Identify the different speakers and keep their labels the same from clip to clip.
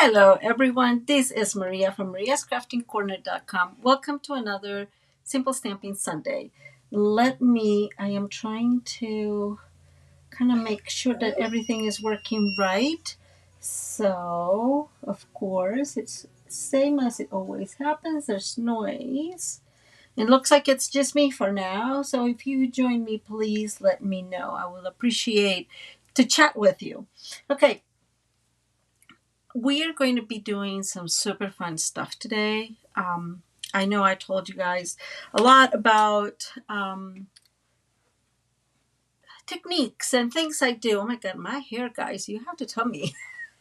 Speaker 1: Hello, everyone. This is Maria from mariascraftingcorner.com. Welcome to another Simple Stamping Sunday. I am trying to kind of make sure that everything is working right. So, of course, it's same as it always happens. There's noise. It looks like it's just me for now. So if you join me, please let me know. I will appreciate to chat with you. Okay, we are going to be doing some super fun stuff today. I know I told you guys a lot about techniques and things I do. Oh my God, my hair, guys, you have to tell me.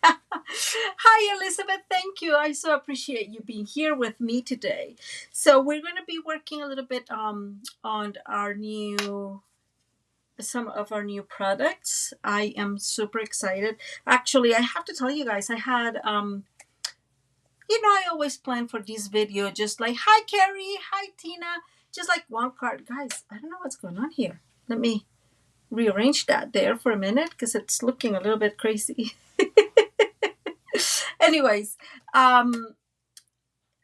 Speaker 1: Hi, Elizabeth. Thank you. I so appreciate you being here with me today. So we're going to be working a little bit on some of our new products. I am super excited. Actually, I have to tell you guys, I had I always plan for this video just like, hi, Carrie, hi, Tina, just like one card. Guys, I don't know what's going on here. Let me rearrange that there for a minute because it's looking a little bit crazy. Anyways,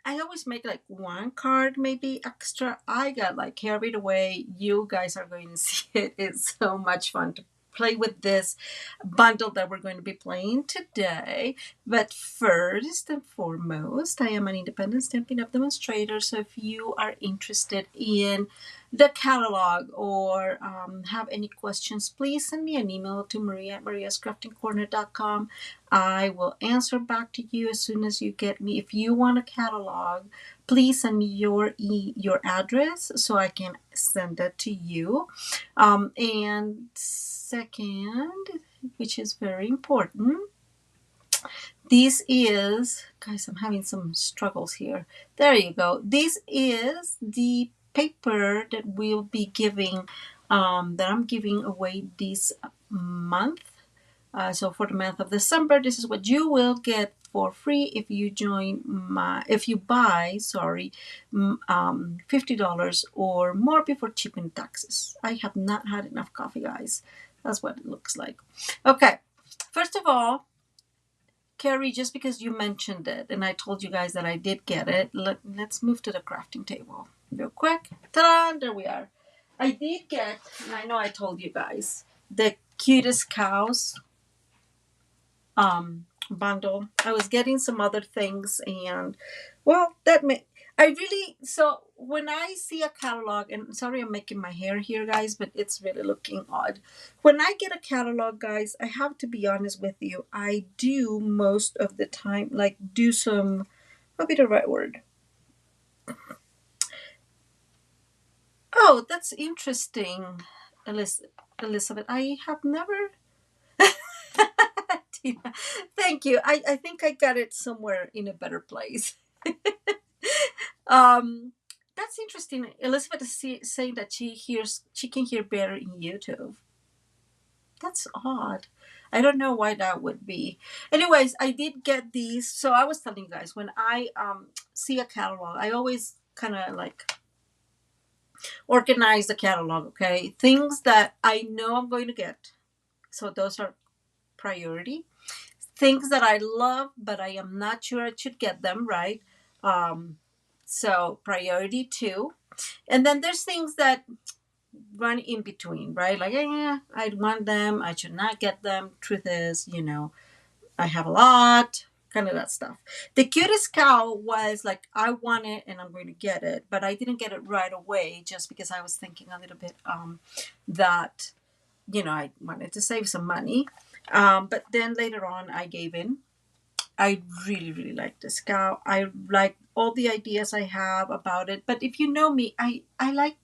Speaker 1: I always make like one card maybe extra. I got like carried away. You guys are going to see it. It's so much fun to play with this bundle that we're going to be playing today. But first and foremost, I am an independent Stampin' Up! Demonstrator. So if you are interested in the catalog or have any questions, please send me an email to Maria at mariascraftingcorner.com. I will answer back to you as soon as you get me. If you want a catalog, please send me your address so I can send that to you. And second, which is very important, this is, guys, I'm having some struggles here. There you go. This is the paper that we'll be giving, that I'm giving away this month. So for the month of December, this is what you will get for free if you buy $50 or more before shipping taxes. I have not had enough coffee, guys. That's what it looks like. Okay, first of all, Carrie, just because you mentioned it and I told you guys that I did get it, let's move to the crafting table real quick. Ta-da! There we are. I did get, and I know I told you guys, the cutest cows bundle. I was getting some other things, and well, so when I see a catalog, and sorry I'm making my hair here, guys, but it's really looking odd. When I get a catalog, guys, I have to be honest with you, I do most of the time like do some, what would be the right word? Oh, that's interesting, Elizabeth. I have never Thank you. I think I got it somewhere in a better place. um, that's interesting. Elizabeth is saying that she can hear better in YouTube. That's odd. I don't know why that would be. Anyways, I did get these. So I was telling you guys, when I see a catalog, I always kind of like organize the catalog. Okay, things that I know I'm going to get. So those are priority. Things that I love, but I am not sure I should get them, right? So priority 2. And then there's things that run in between, right? Like, yeah, I want them, I should not get them. Truth is, I have a lot, kind of that stuff. The cutest cow was like, I want it and I'm going to get it, but I didn't get it right away just because I was thinking a little bit that, I wanted to save some money. But then later on, I gave in. I really, really like this cow. I like all the ideas I have about it. But if you know me, I like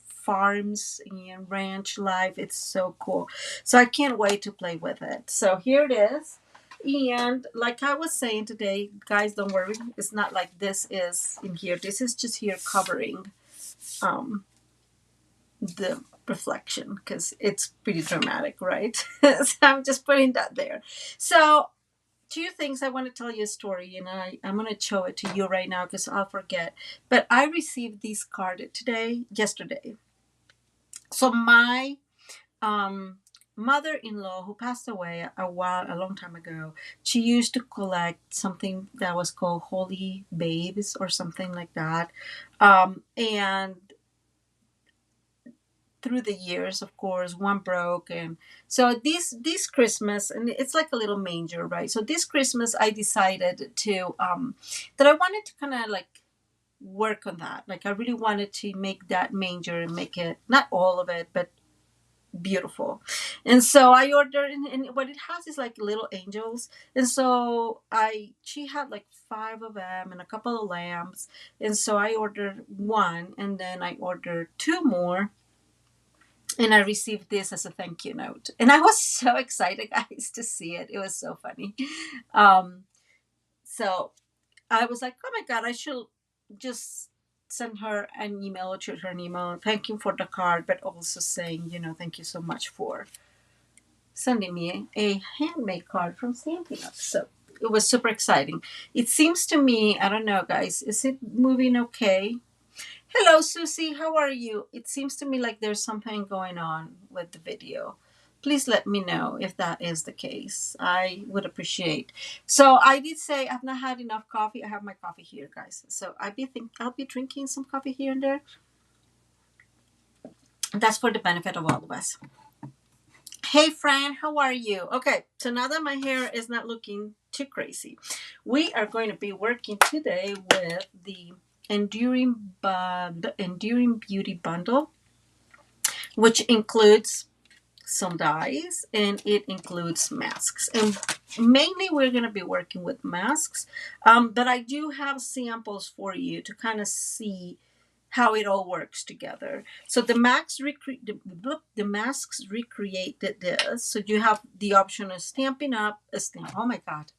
Speaker 1: farms and ranch life. It's so cool. So I can't wait to play with it. So here it is. And like I was saying today, guys, don't worry. It's not like this is in here. This is just here covering the reflection because it's pretty dramatic, right? So I'm just putting that there. So 2 things. I want to tell you a story, and I'm going to show it to you right now because I'll forget. But I received this card yesterday. So my mother-in-law who passed away a long time ago. She used to collect something that was called Holy Babes or something like that. And through the years, of course, one broke, and so this Christmas, and it's like a little manger, right? So this Christmas I decided to that I wanted to kind of like work on that. Like I really wanted to make that manger and make it, not all of it, but beautiful. And so I ordered, and what it has is like little angels. And so she had like five of them and a couple of lamps. And so I ordered one, and then I ordered two more, and I received this as a thank you note. And I was so excited, guys, to see it. It was so funny. Um, so I was like, oh my God, I should just send her an email or shoot her an email, thank you for the card, but also saying, thank you so much for sending me a handmade card from Stampin'Up. So it was super exciting. It seems to me, I don't know, guys, is it moving okay? Hello, Susie. How are you? It seems to me like there's something going on with the video. Please let me know if that is the case. I would appreciate. So I did say I've not had enough coffee. I have my coffee here, guys. So I'll be drinking some coffee here and there. That's for the benefit of all of us. Hey, Fran, how are you? Okay, so now that my hair is not looking too crazy, we are going to be working today with the Enduring Beauty Bundle, which includes some dies and it includes masks. And mainly we're going to be working with masks, but I do have samples for you to kind of see how it all works together. So the masks recreate this. So you have the option of Stampin' Up. Oh my God.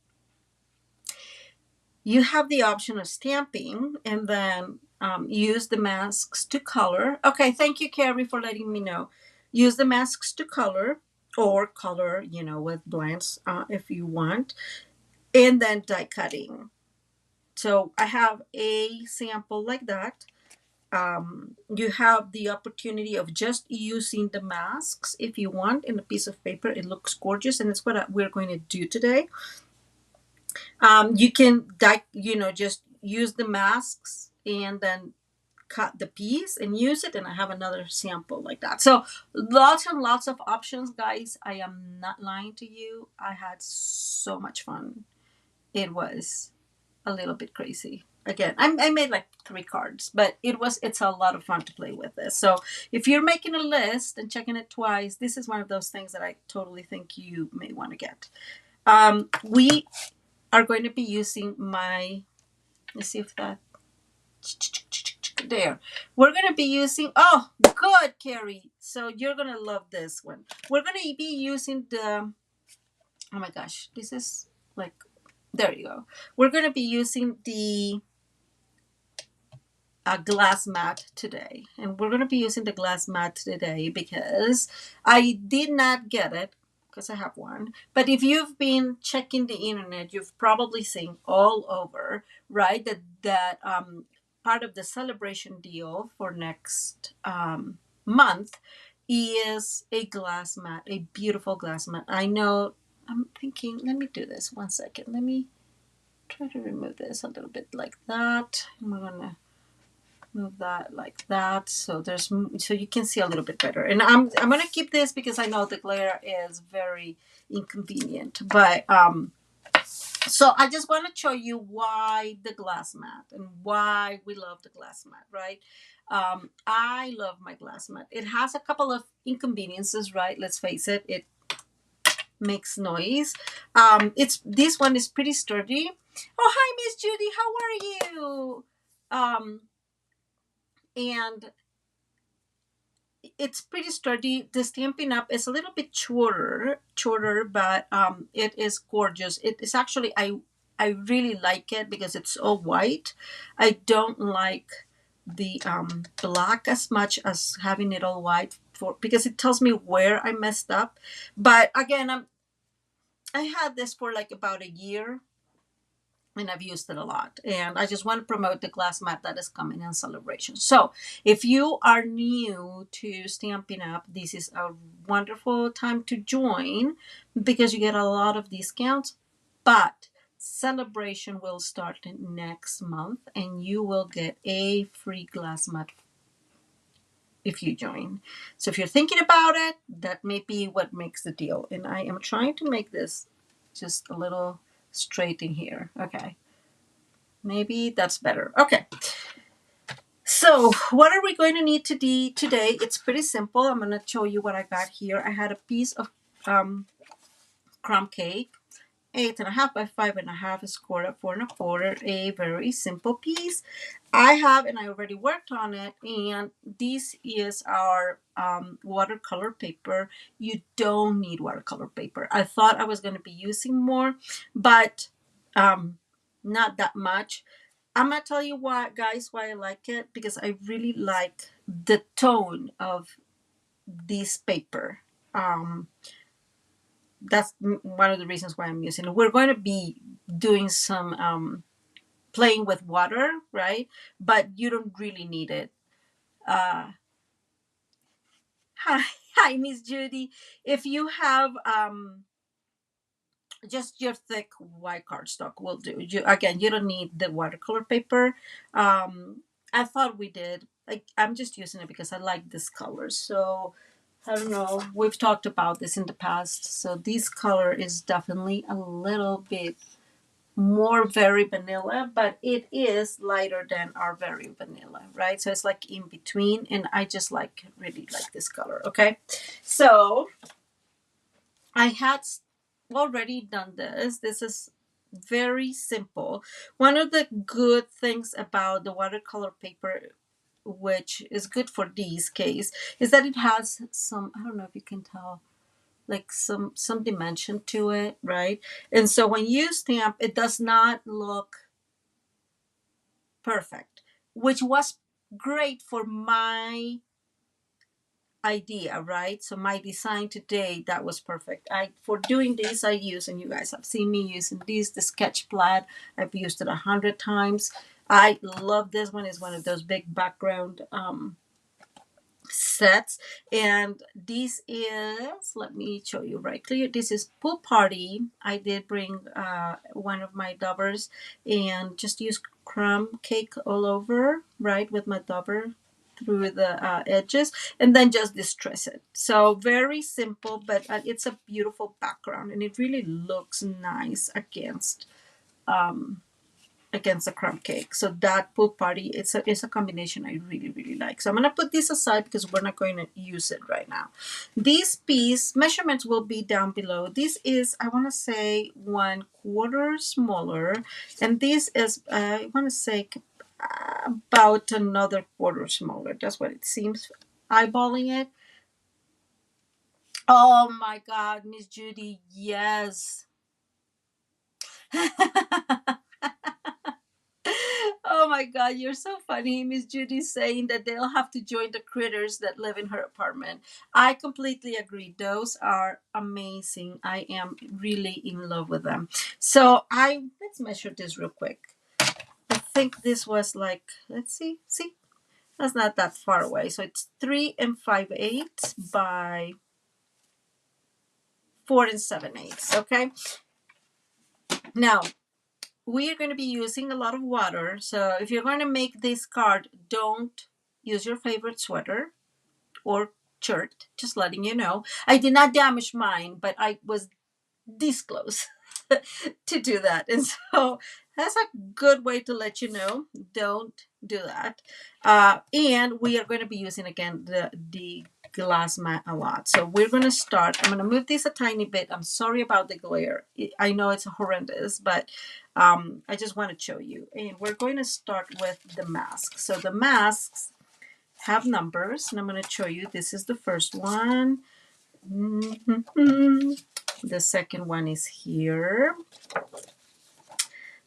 Speaker 1: You have the option of stamping and then use the masks to color. Okay, thank you, Carrie, for letting me know. Use the masks to color or color, with blanks if you want. And then die cutting. So I have a sample like that. You have the opportunity of just using the masks if you want in a piece of paper. It looks gorgeous, and it's what we're going to do today. You can just use the masks and then cut the piece and use it, and I have another sample like that. So lots and lots of options, guys. I am not lying to you. I had so much fun. It was a little bit crazy. Again, I made like 3 cards, but it's a lot of fun to play with this. So if you're making a list and checking it twice, this is one of those things that I totally think you may want to get. We are going to be using let's see if that, there. We're going to be using, oh, good, Carrie. So you're going to love this one. We're going to be using oh my gosh, this is like, there you go. We're going to be using the glass mat today. And we're going to be using the glass mat today because I did not get it because I have one. But if you've been checking the internet, you've probably seen all over, right, that part of the celebration deal for next month is a glass mat, a beautiful glass mat. I know, I'm thinking, let me do this 1 second. Let me try to remove this a little bit like that. And we're going to move that like that, so you can see a little bit better. And I'm gonna keep this because I know the glare is very inconvenient. But so I just want to show you why the glass mat and why we love the glass mat, right? I love my glass mat. It has a couple of inconveniences, right? Let's face it, it makes noise. This one is pretty sturdy. Oh, hi, Miss Judy, how are you? And it's pretty sturdy. The Stampin' Up is a little bit shorter, but it is gorgeous. It is actually, I really like it because it's all white. I don't like the black as much as having it all white because it tells me where I messed up. But again, I had this for like about a year. and I've used it a lot. And I just want to promote the glass mat that is coming in celebration. So if you are new to Stampin' Up, this is a wonderful time to join because you get a lot of discounts. But celebration will start next month, and you will get a free glass mat if you join. So if you're thinking about it, that may be what makes the deal. And I am trying to make this just a little straight in here. Okay. Maybe that's better. Okay. So what are we going to need today? It's pretty simple. I'm going to show you what I got here. I had a piece of crumb cake, 8.5 by 5.5, scored at 4 1/4, a very simple piece. I have, and I already worked on it, and this is our watercolor paper. You don't need watercolor paper. I thought I was going to be using more, but not that much. I'm gonna tell you why, guys, why I like it, because I really like the tone of this paper. That's one of the reasons why I'm using it. We're going to be doing some playing with water, right? But you don't really need it. Uh, hi, hi, Miss Judy. If you have just your thick white cardstock will do. You don't need the watercolor paper. I thought we did. Like, I'm just using it because I like this color. So I don't know. We've talked about this in the past. So this color is definitely a little bit more very vanilla, but it is lighter than our very vanilla, right? So it's like in between, and I just really like this color. Okay, so I had already done this. This is very simple. One of the good things about the watercolor paper, which is good for this case, is that it has some, I don't know if you can tell, like some dimension to it, right? And so when you stamp, it does not look perfect, which was great for my idea, right? So my design today, that was perfect. For doing this, I use, and you guys have seen me using this, the sketch plaid. I've used it 100 times. I love this one. It's one of those big background sets. And this is, let me show you right clear. This is Pool Party. I did bring one of my daubers and just use crumb cake all over, right, with my dauber through the edges, and then just distress it. So very simple, but it's a beautiful background, and it really looks nice against the crumb cake. So that Pool Party, it's a combination I really, really like. So I'm going to put this aside because we're not going to use it right now. This piece, measurements will be down below. This is, I want to say, 1/4 smaller. And this is, I want to say, about another quarter smaller. That's what it seems, eyeballing it. Oh my God, Miss Judy, yes. Oh my God, you're so funny. Miss Judy's saying that they'll have to join the critters that live in her apartment. I completely agree. Those are amazing. I am really in love with them. So let's measure this real quick. I think this was like, let's see, that's not that far away. So it's 3 5/8 by 4 7/8. Okay. Now, we are going to be using a lot of water. So if you're going to make this card, don't use your favorite sweater or shirt. Just letting you know. I did not damage mine, but I was this close to do that. And so that's a good way to let you know. Don't do that. And we are going to be using, again, the glass mat a lot. So we're going to start. I'm going to move this a tiny bit. I'm sorry about the glare. I know it's horrendous, but I just want to show you. And we're going to start with the mask. So the masks have numbers, and I'm going to show you. This is the first one. The second one is here.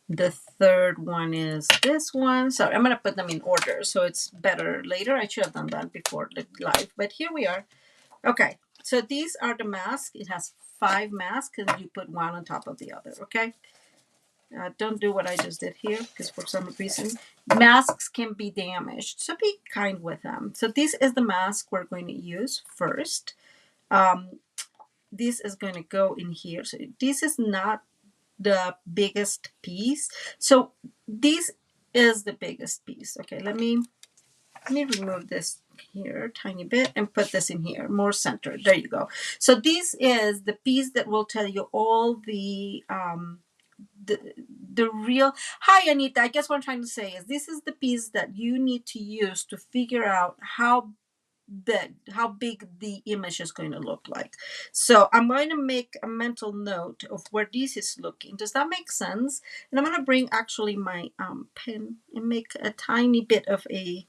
Speaker 1: The third one is this one. So I'm going to put them in order so it's better later. I should have done that before the live, but here we are. Okay, so these are the masks. It has 5 masks, and you put one on top of the other, okay? Don't do what I just did here, because for some reason masks can be damaged. So be kind with them. So this is the mask we're going to use first. This is going to go in here. So this is not the biggest piece. So this is the biggest piece. Okay, let me remove this here a tiny bit and put this in here, more centered. There you go. So this is the piece that will tell you all the real. Hi Anita, I guess what I'm trying to say is this is the piece that you need to use to figure out how big the image is going to look like. So I'm going to make a mental note of where this is looking. Does that make sense? And I'm going to bring actually my pen and make a tiny bit of a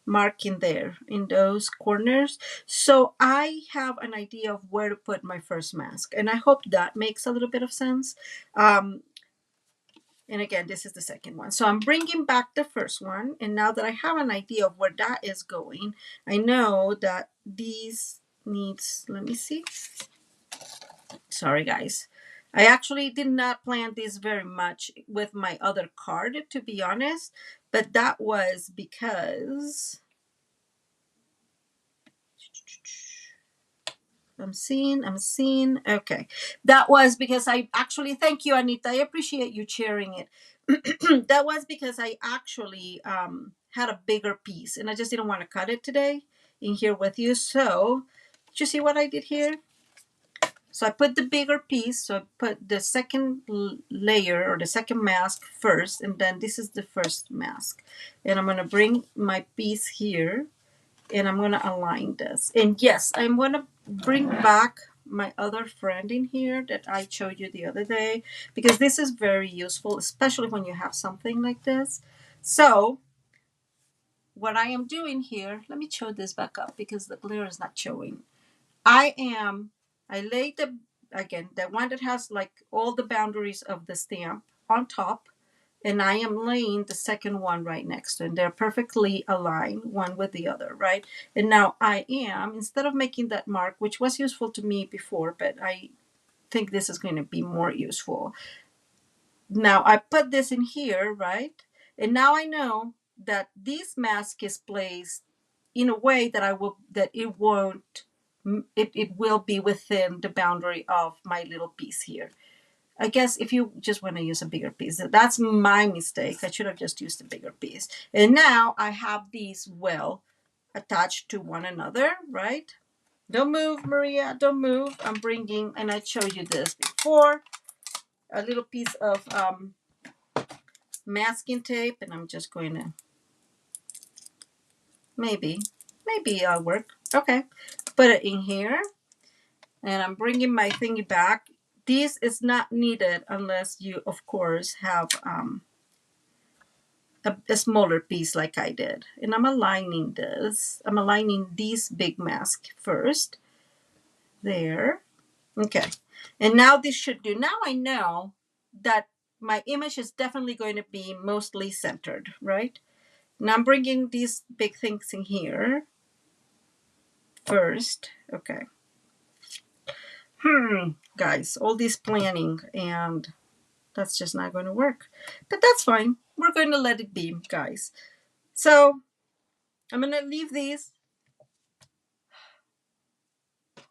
Speaker 1: mark in there in those corners, so I have an idea of where to put my first mask, and I hope that makes a little bit of sense. And again, this is the second one. So I'm bringing back the first one, and now that I have an idea of where that is going, I know that these needs, let me see. Sorry guys, I actually did not plan this very much with my other card, to be honest, but that was because I'm seeing. Okay. That was because I actually, thank you, Anita. I appreciate you sharing it. That was because I actually had a bigger piece and I just didn't want to cut it today in here with you. So, did you see what I did here? So I put the bigger piece. So I put the second layer or the second mask first, and then this is the first mask. And I'm going to bring my piece here and I'm going to align this. And yes, I'm going to bring back my other friend in here that I showed you the other day, because this is very useful, especially when you have something like this. So what I am doing here, let me show this back up because the glare is not showing. I laid the, again, the one that has like all the boundaries of the stamp on top, and I am laying the second one right next to it. And they're perfectly aligned one with the other, right? And now I am, instead of making that mark, which was useful to me before, but I think this is going to be more useful. Now I put this in here, right? And now I know that this mask is placed in a way that it won't, it will be within the boundary of my little piece here. I guess if you just want to use a bigger piece, that's my mistake. I should have just used a bigger piece. And now I have these well attached to one another, right? Don't move, Maria, don't move. I'm bringing, and I showed you this before, a little piece of masking tape, and I'm just going to, maybe it'll work. Okay, put it in here, and I'm bringing my thingy back. This is not needed unless you, of course, have a smaller piece like I did. And I'm aligning this. I'm aligning this big mask first. There. Okay. And now this should do. Now I know that my image is definitely going to be mostly centered, right? Now I'm bringing these big things in here first. Okay. Guys, all this planning, and that's just not going to work. But that's fine. We're going to let it be, guys. So I'm going to leave these.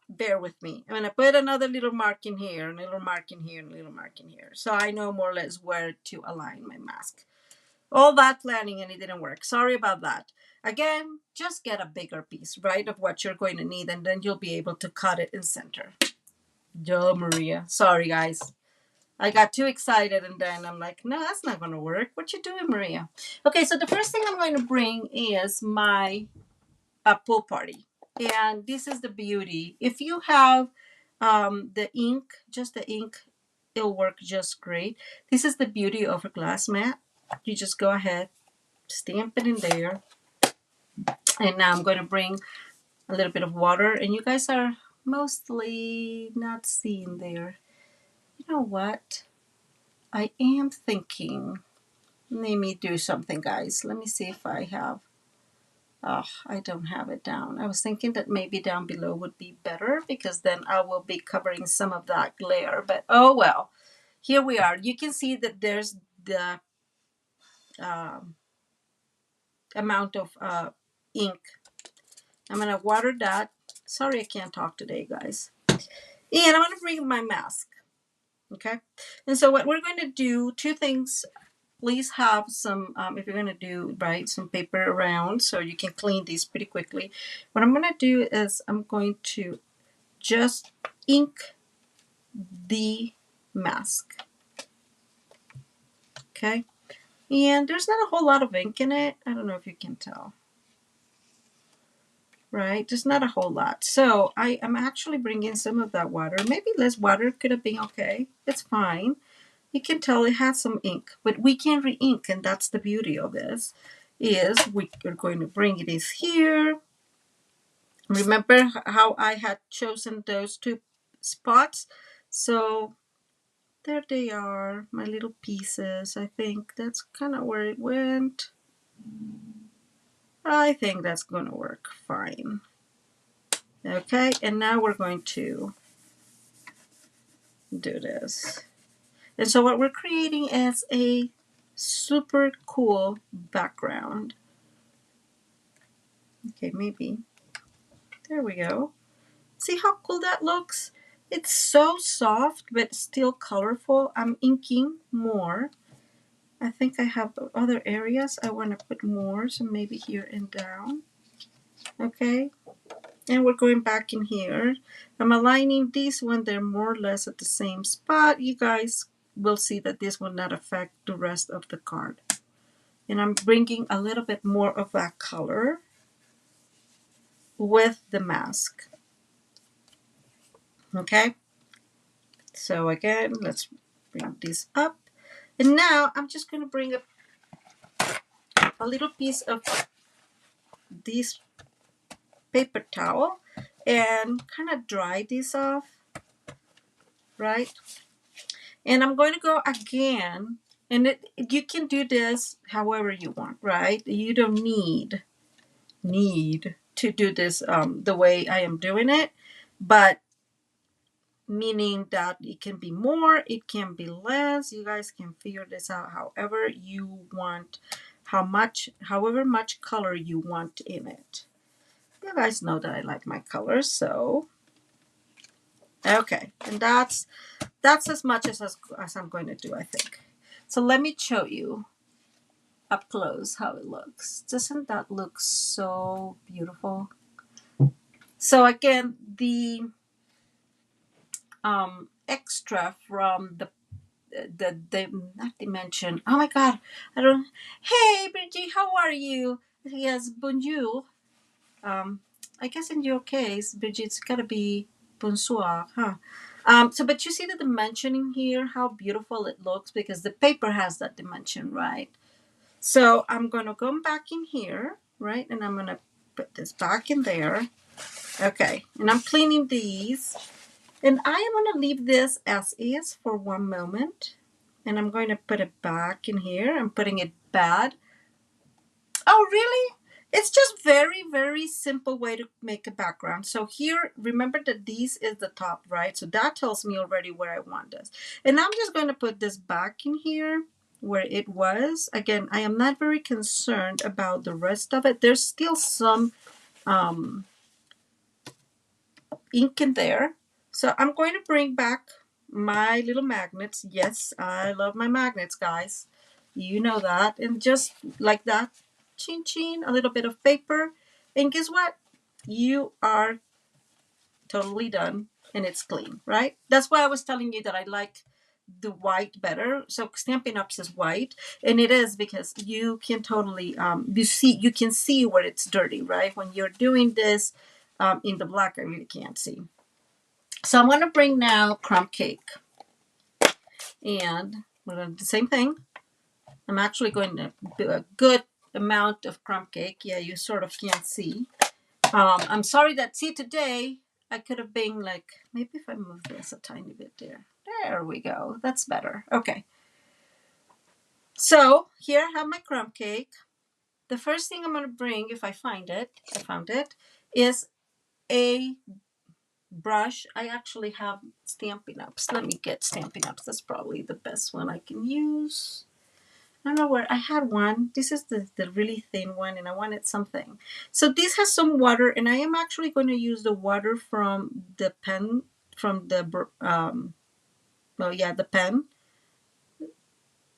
Speaker 1: Bear with me. I'm going to put another little mark in here, and a little mark in here, and a little mark in here. So I know more or less where to align my mask. All that planning and it didn't work. Sorry about that. Again, just get a bigger piece, right, of what you're going to need, and then you'll be able to cut it in center. Joe Maria. Sorry, guys. I got too excited, and then I'm like, no, that's not going to work. What you doing, Maria? Okay, so the first thing I'm going to bring is my pool party. And this is the beauty. If you have the ink, just the ink, it'll work just great. This is the beauty of a glass mat. You just go ahead, stamp it in there. And now I'm going to bring a little bit of water. And you guys are mostly not seeing there. You know what? I am thinking, let me do something, guys. Let me see if I have, oh, I don't have it down. I was thinking that maybe down below would be better because then I will be covering some of that glare. But oh well, here we are. You can see that there's the amount of ink. I'm gonna water that. Sorry, I can't talk today, guys. And I'm gonna bring my mask. Okay. And so what we're going to do, two things. Please have some, if you're going to do, right, some paper around so you can clean these pretty quickly. What I'm going to do is I'm going to just ink the mask. Okay. And there's not a whole lot of ink in it. I don't know if you can tell. Right? There's not a whole lot. So I am actually bringing some of that water. Maybe less water could have been okay. It's fine. You can tell it has some ink, but we can re-ink, and that's the beauty of this, is we are going to bring it is here. Remember how I had chosen those two spots? So there they are, my little pieces. I think that's kind of where it went. I think that's going to work fine. Okay, and now we're going to do this. And so what we're creating is a super cool background. Okay, maybe. There we go. See how cool that looks? It's so soft, but still colorful. I'm inking more. I think I have other areas I want to put more, so maybe here and down. Okay. And we're going back in here. I'm aligning these one. They're more or less at the same spot. You guys will see that this will not affect the rest of the card. And I'm bringing a little bit more of that color with the mask. Okay. So again, let's bring this up. And now I'm just going to bring up a little piece of this paper towel and kind of dry this off, right? And I'm going to go again, and you can do this however you want, right? You don't need to do this the way I am doing it, but meaning that it can be more, it can be less. You guys can figure this out however you want, however much color you want in it. You guys know that I like my colors, so okay. And that's as much as I'm going to do, I think. So let me show you up close how it looks. Doesn't that look so beautiful? So again, the extra from the not dimension. Oh my God, I don't. Hey, Bridgie, how are you? Yes, bonjour. I guess in your case, Bridgie, it's gotta be bonsoir, huh? So, but you see the dimensioning here, how beautiful it looks because the paper has that dimension, right? So I'm gonna go back in here, right, and I'm gonna put this back in there. Okay, and I'm cleaning these. And I am going to leave this as is for one moment. And I'm going to put it back in here. I'm putting it bad. Oh, really? It's just very, very simple way to make a background. So here, remember that this is the top, right? So that tells me already where I want this. And I'm just going to put this back in here where it was. Again, I am not very concerned about the rest of it. There's still some ink in there. So I'm going to bring back my little magnets. Yes, I love my magnets, guys. You know that. And just like that, chin chin, a little bit of paper. And guess what? You are totally done and it's clean, right? That's why I was telling you that I like the white better. So Stampin' Up says white, and it is because you can totally you can see where it's dirty, right? When you're doing this in the black, I really can't see. So I'm going to bring now crumb cake, and we're going to do the same thing. I'm actually going to do a good amount of crumb cake. Yeah, you sort of can't see. I'm sorry that, see, today I could have been like, maybe if I move this a tiny bit there. There we go. That's better. Okay. So here I have my crumb cake. The first thing I'm going to bring, if I find it, I found it, is a brush, I actually have Stampin'Ups. Let me get Stampin'Ups. That's probably the best one I can use. I don't know where I had one. This is the really thin one, and I wanted something. So this has some water, and I am actually going to use the water from the pen, from the well, yeah, the pen.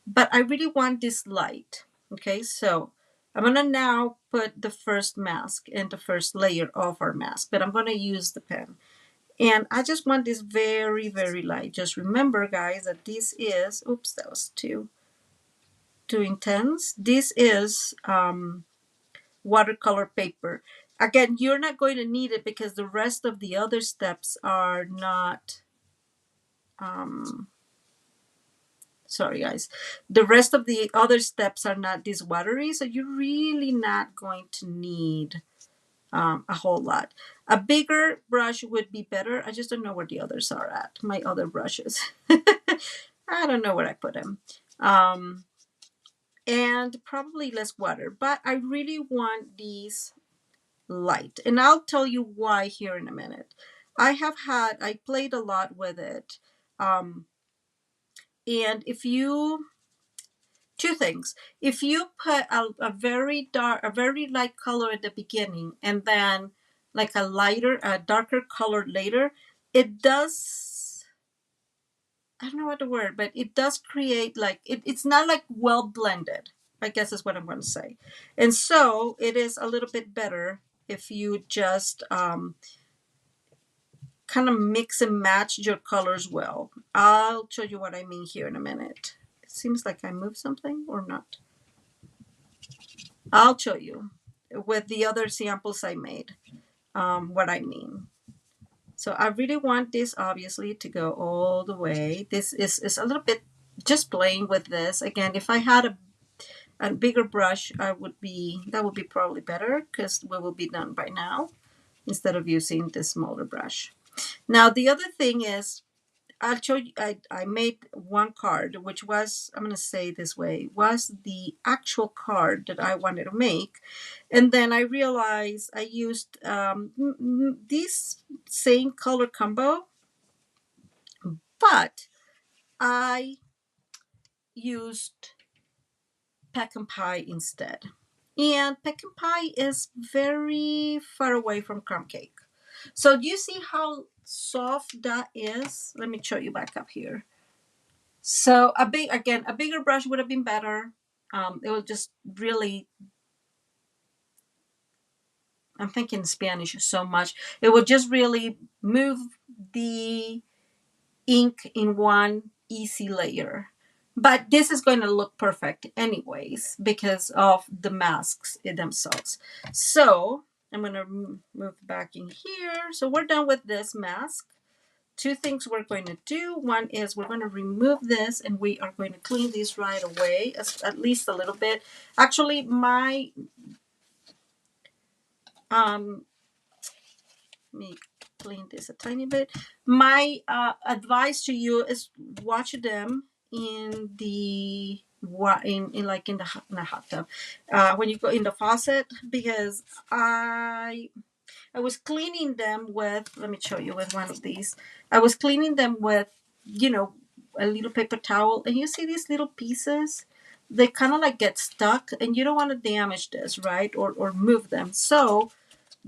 Speaker 1: But I really want this light. Okay, so I'm gonna now put the first mask and the first layer of our mask, but I'm gonna use the pen. And I just want this very, very light. Just remember, guys, that this is, oops, that was too intense. This is watercolor paper. Again, you're not going to need it because the rest of the other steps are not, sorry guys, the rest of the other steps are not this watery, so you're really not going to need a whole lot. A bigger brush would be better. I just don't know where the others are at, my other brushes. I don't know where I put them. And probably less water, but I really want these light, and I'll tell you why here in a minute. I played a lot with it, and if you, two things, if you put a very dark, a very light color at the beginning, and then like a darker color later, it does, I don't know what the word, but it does create like, it's not like well blended, I guess is what I'm going to say. And so it is a little bit better if you just kind of mix and match your colors well. I'll show you what I mean here in a minute. It seems like I moved something or not. I'll show you with the other samples I made what I mean. So I really want this obviously to go all the way. This is a little bit just playing with this. Again, if I had a bigger brush, that would be probably better because we will be done by now instead of using this smaller brush. Now the other thing is, I'll show you, I made one card, which was, I'm going to say this way, was the actual card that I wanted to make. And then I realized I used this same color combo, but I used pecan pie instead. And pecan pie is very far away from crumb cake. So do you see how soft that is? Let me show you back up here. So a bigger brush would have been better. It will just really, I'm thinking Spanish so much. It will just really move the ink in one easy layer. But this is going to look perfect anyways because of the masks themselves. So I'm going to move back in here. So we're done with this mask. Two things we're going to do. One is we're going to remove this and we are going to clean this right away, at least a little bit. Actually, my, let me clean this a tiny bit. My advice to you is watch them in the like in the hot tub when you go in the faucet, because I was cleaning them with, let me show you with one of these. I was cleaning them with, you know, a little paper towel, and you see these little pieces, they kind of like get stuck, and you don't want to damage this, right? Or move them. So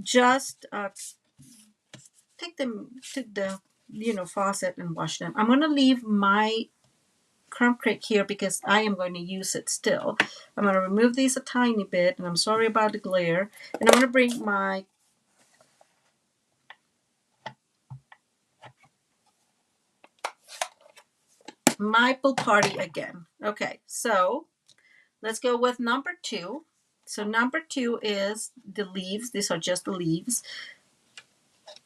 Speaker 1: just take them to the, you know, faucet and wash them. I'm going to leave my crumb cake here because I am going to use it still. I'm going to remove these a tiny bit, and I'm sorry about the glare. And I'm going to bring my pull party again. Okay, so let's go with number 2. So number 2 is the leaves. These are just the leaves.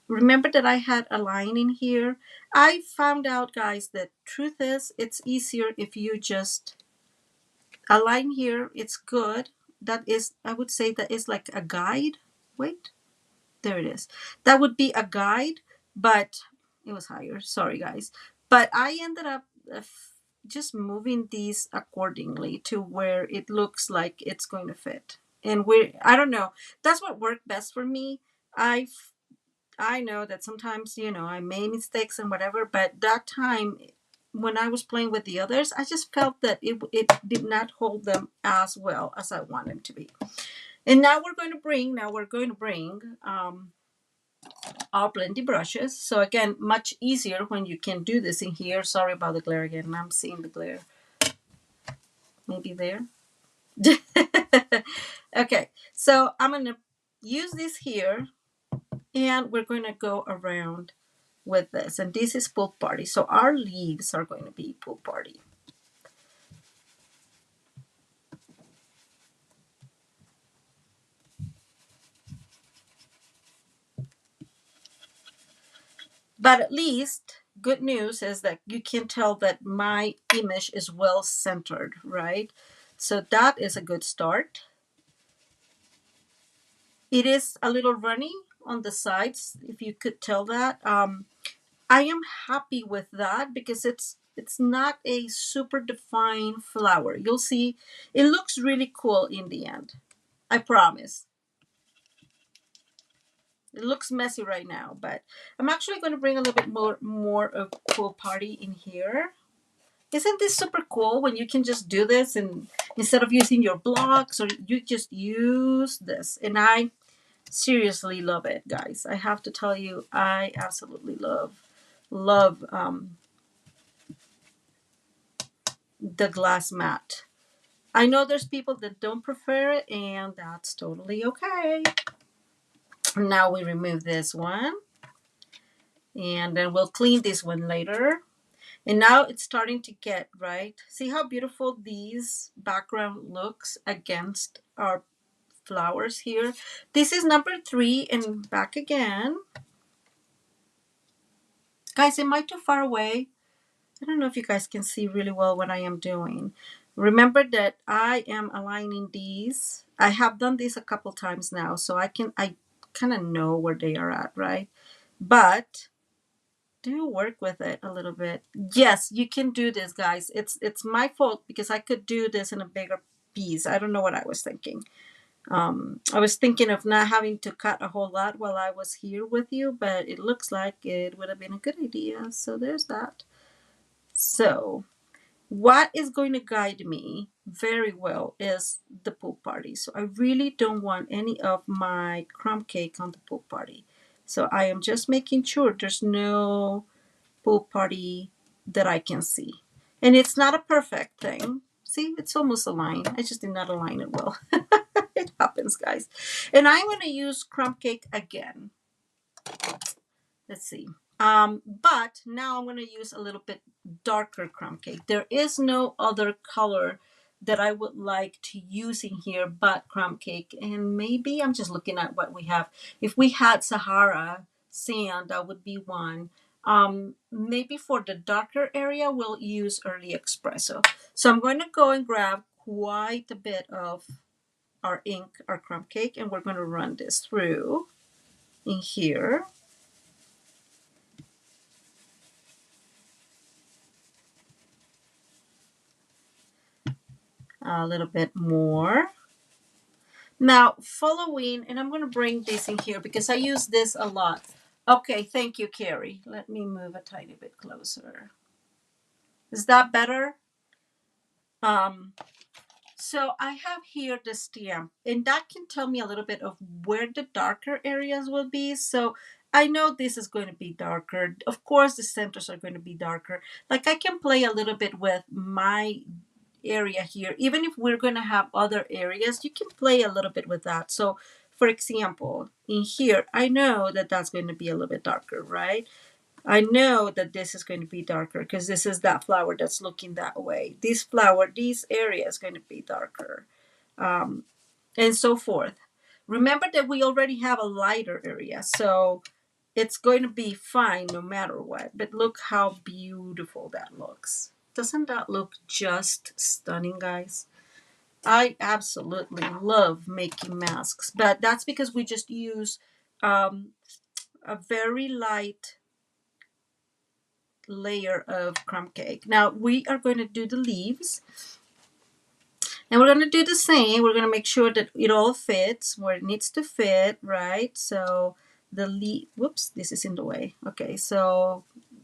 Speaker 1: Remember that I had a line in here. I found out, guys, that truth is it's easier if you just a line here. It's good. That is, I would say that is like a guide. Wait, there it is. That would be a guide, but it was higher. Sorry, guys. But I ended up just moving these accordingly to where it looks like it's going to fit. And I don't know, that's what worked best for me. I I know that sometimes, you know, I made mistakes and whatever, but that time when I was playing with the others, I just felt that it did not hold them as well as I want them to be. And now we're going to bring our blending brushes. So again, much easier when you can do this in here. Sorry about the glare again. I'm seeing the glare. Maybe there. Okay, so I'm going to use this here and we're going to go around with this. And this is pool party. So our leaves are going to be pool party. But at least good news is that you can tell that my image is well centered, right? So that is a good start. It is a little runny on the sides, if you could tell that. I am happy with that because it's not a super defined flower. You'll see it looks really cool in the end. I promise. It looks messy right now, but I'm actually going to bring a little bit more of pool party in here. Isn't this super cool when you can just do this and instead of using your blocks or you just use this? And I seriously love it, guys. I have to tell you, I absolutely love the glass mat. I know there's people that don't prefer it, and that's totally okay. Now we remove this one, and then we'll clean this one later. And now it's starting to get, right? See how beautiful these background looks against our flowers here. This is number 3 and back again. Guys, am I too far away? I don't know if you guys can see really well what I am doing. Remember that I am aligning these. I have done this a couple times now, so I kind of know where they are at, right? But do work with it a little bit. Yes, you can do this, guys. It's my fault because I could do this in a bigger piece. I don't know what I was thinking. I was thinking of not having to cut a whole lot while I was here with you, but it looks like it would have been a good idea. So there's that. So what is going to guide me very well is the pool party. So I really don't want any of my crumb cake on the pool party. So I am just making sure there's no pool party that I can see. And it's not a perfect thing. See, it's almost aligned. I just did not align it well. It happens, guys. And I'm going to use crumb cake again. Let's see. But now I'm going to use a little bit darker crumb cake. There is no other color that I would like to use in here but crumb cake. And maybe I'm just looking at what we have. If we had Sahara sand, that would be one. Maybe for the darker area, we'll use early espresso. So I'm going to go and grab quite a bit of our ink, our crumb cake, and we're going to run this through in here. A little bit more. Now, following, and I'm going to bring this in here because I use this a lot. Okay, thank you, Carrie. Let me move a tiny bit closer. Is that better? So I have here the stamp, and that can tell me a little bit of where the darker areas will be. So I know this is going to be darker. Of course, the centers are going to be darker. Like I can play a little bit with my area here. Even if we're going to have other areas, you can play a little bit with that. So for example, in here, I know that that's going to be a little bit darker, right? I know that this is going to be darker because this is that flower that's looking that way. This flower, this area is going to be darker, and so forth. Remember that we already have a lighter area, so it's going to be fine no matter what. But look how beautiful that looks. Doesn't that look just stunning, guys? I absolutely love making masks, but that's because we just use a very light layer of crumb cake. Now we are going to do the leaves, and we're going to do the same. We're going to make sure that it all fits where it needs to fit, right? So the leaf. Whoops, this is in the way. Okay, so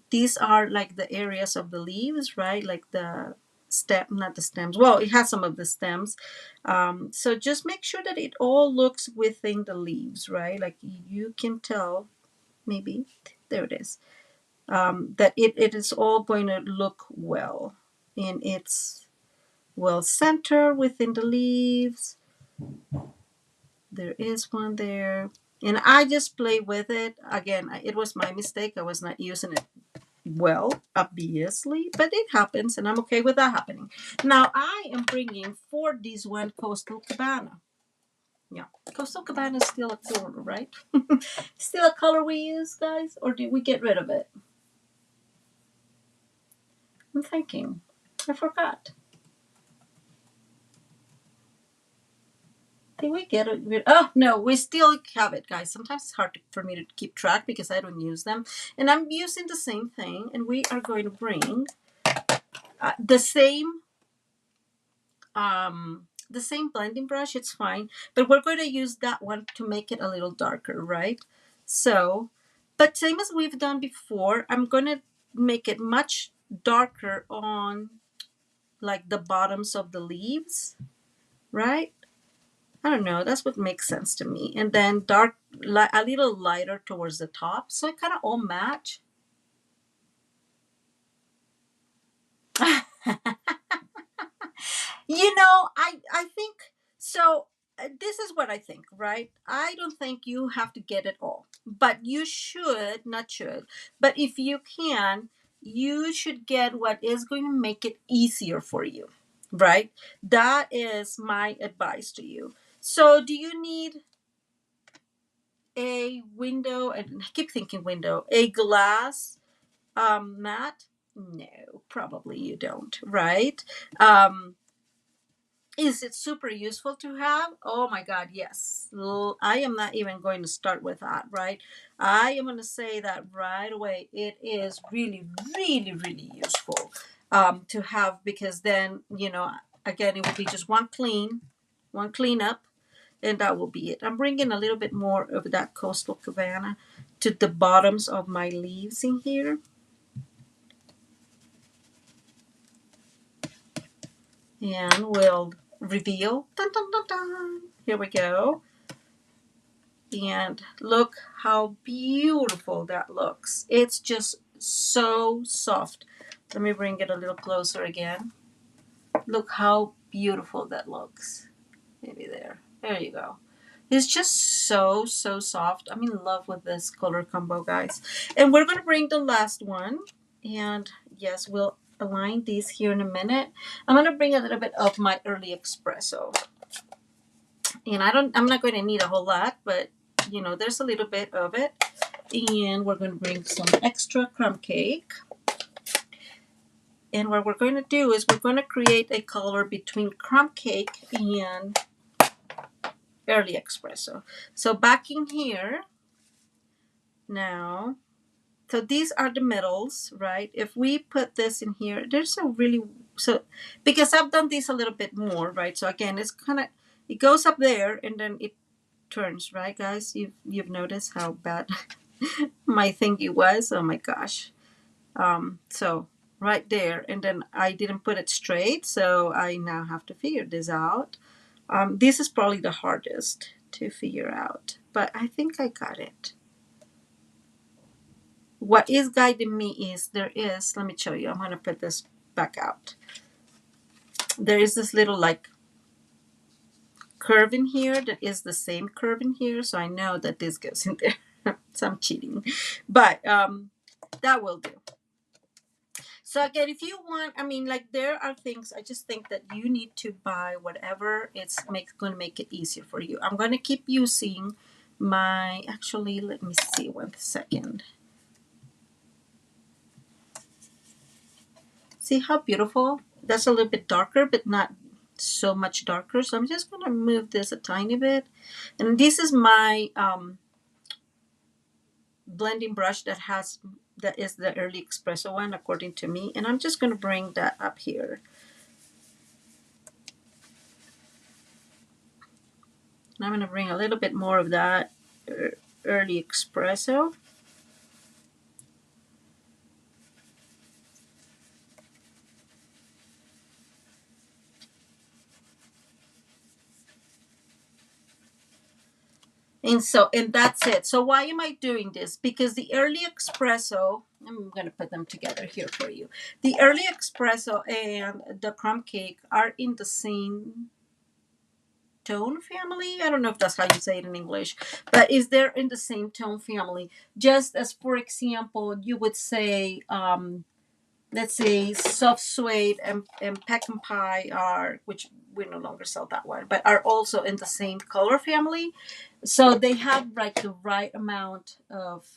Speaker 1: these are like the areas of the leaves, right? Like the stem, not the stems. Well, it has some of the stems. So just make sure that it all looks within the leaves, right? Like you can tell, maybe, there it is, that it is all going to look well. And it's well centered within the leaves. There is one there. And I just play with it. Again, it was my mistake. I was not using it well, obviously, but it happens, and I'm okay with that happening. Now, I am bringing for this one Coastal Cabana. Yeah, Coastal Cabana is still a color, right? Still a color we use, guys? Or did we get rid of it? I'm thinking. I forgot. Did we get it? Oh, no, we still have it, guys. Sometimes it's hard for me to keep track because I don't use them. And I'm using the same thing, and we are going to bring the same blending brush. It's fine, but we're going to use that one to make it a little darker, right? So, but same as we've done before, I'm going to make it much darker on like the bottoms of the leaves, right? I don't know, that's what makes sense to me. And then dark, a little lighter towards the top, so it kind of all match. You know, I think so. This is what I think, right? I don't think you have to get it all, but you should, not should, but if you can, you should get what is going to make it easier for you, right? That is my advice to you. So, do you need a window? And I keep thinking window, a glass mat? No, probably you don't, right? Is it super useful to have? Oh my God, yes. I am not even going to start with that, right? I am going to say that right away. It is really, really, really useful to have, because then, again, it will be just one cleanup, and that will be it. I'm bringing a little bit more of that Coastal Cabana to the bottoms of my leaves in here. And we'll reveal. Dun, dun, dun, dun. Here we go. And look how beautiful that looks. It's just so soft. Let me bring it a little closer again. Look how beautiful that looks. Maybe there. There you go. It's just so, so soft. I'm in love with this color combo, guys. And we're going to bring the last one. And yes, we'll align these here in a minute. I'm going to bring a little bit of my early espresso. And I'm not going to need a whole lot, but there's a little bit of it. And we're going to bring some extra crumb cake. And what we're going to do is we're going to create a color between crumb cake and early espresso. So back in here now, so these are the middles, right? If we put this in here, there's a really, so because I've done this a little bit more, right? So again, it's kind of, it goes up there and then it turns, right, guys? You've noticed how bad my thingy was. Oh my gosh. So right there, and then I didn't put it straight, so I now have to figure this out. This is probably the hardest to figure out, but I think I got it. What is guiding me is let me show you. I'm going to put this back out. There is this little like curve in here that is the same curve in here, so I know that this goes in there. So I'm cheating, but that will do. So again, if you want, like there are things, I just think that you need to buy whatever going to make it easier for you. I'm going to keep using actually, let me see 1 second. See how beautiful? That's a little bit darker, but not so much darker. So I'm just going to move this a tiny bit. And this is my blending brush that is the early espresso one, according to me. And I'm just going to bring that up here. And I'm going to bring a little bit more of that early espresso. And that's it. So why am I doing this? Because the early espresso, I'm going to put them together here for you. The early espresso and the crumb cake are in the same tone family. I don't know if that's how you say it in English, but is they're in the same tone family. Just as, for example, you would say, let's say soft suede and pecan pie are, which we no longer sell that one, but are also in the same color family. So they have like the right amount of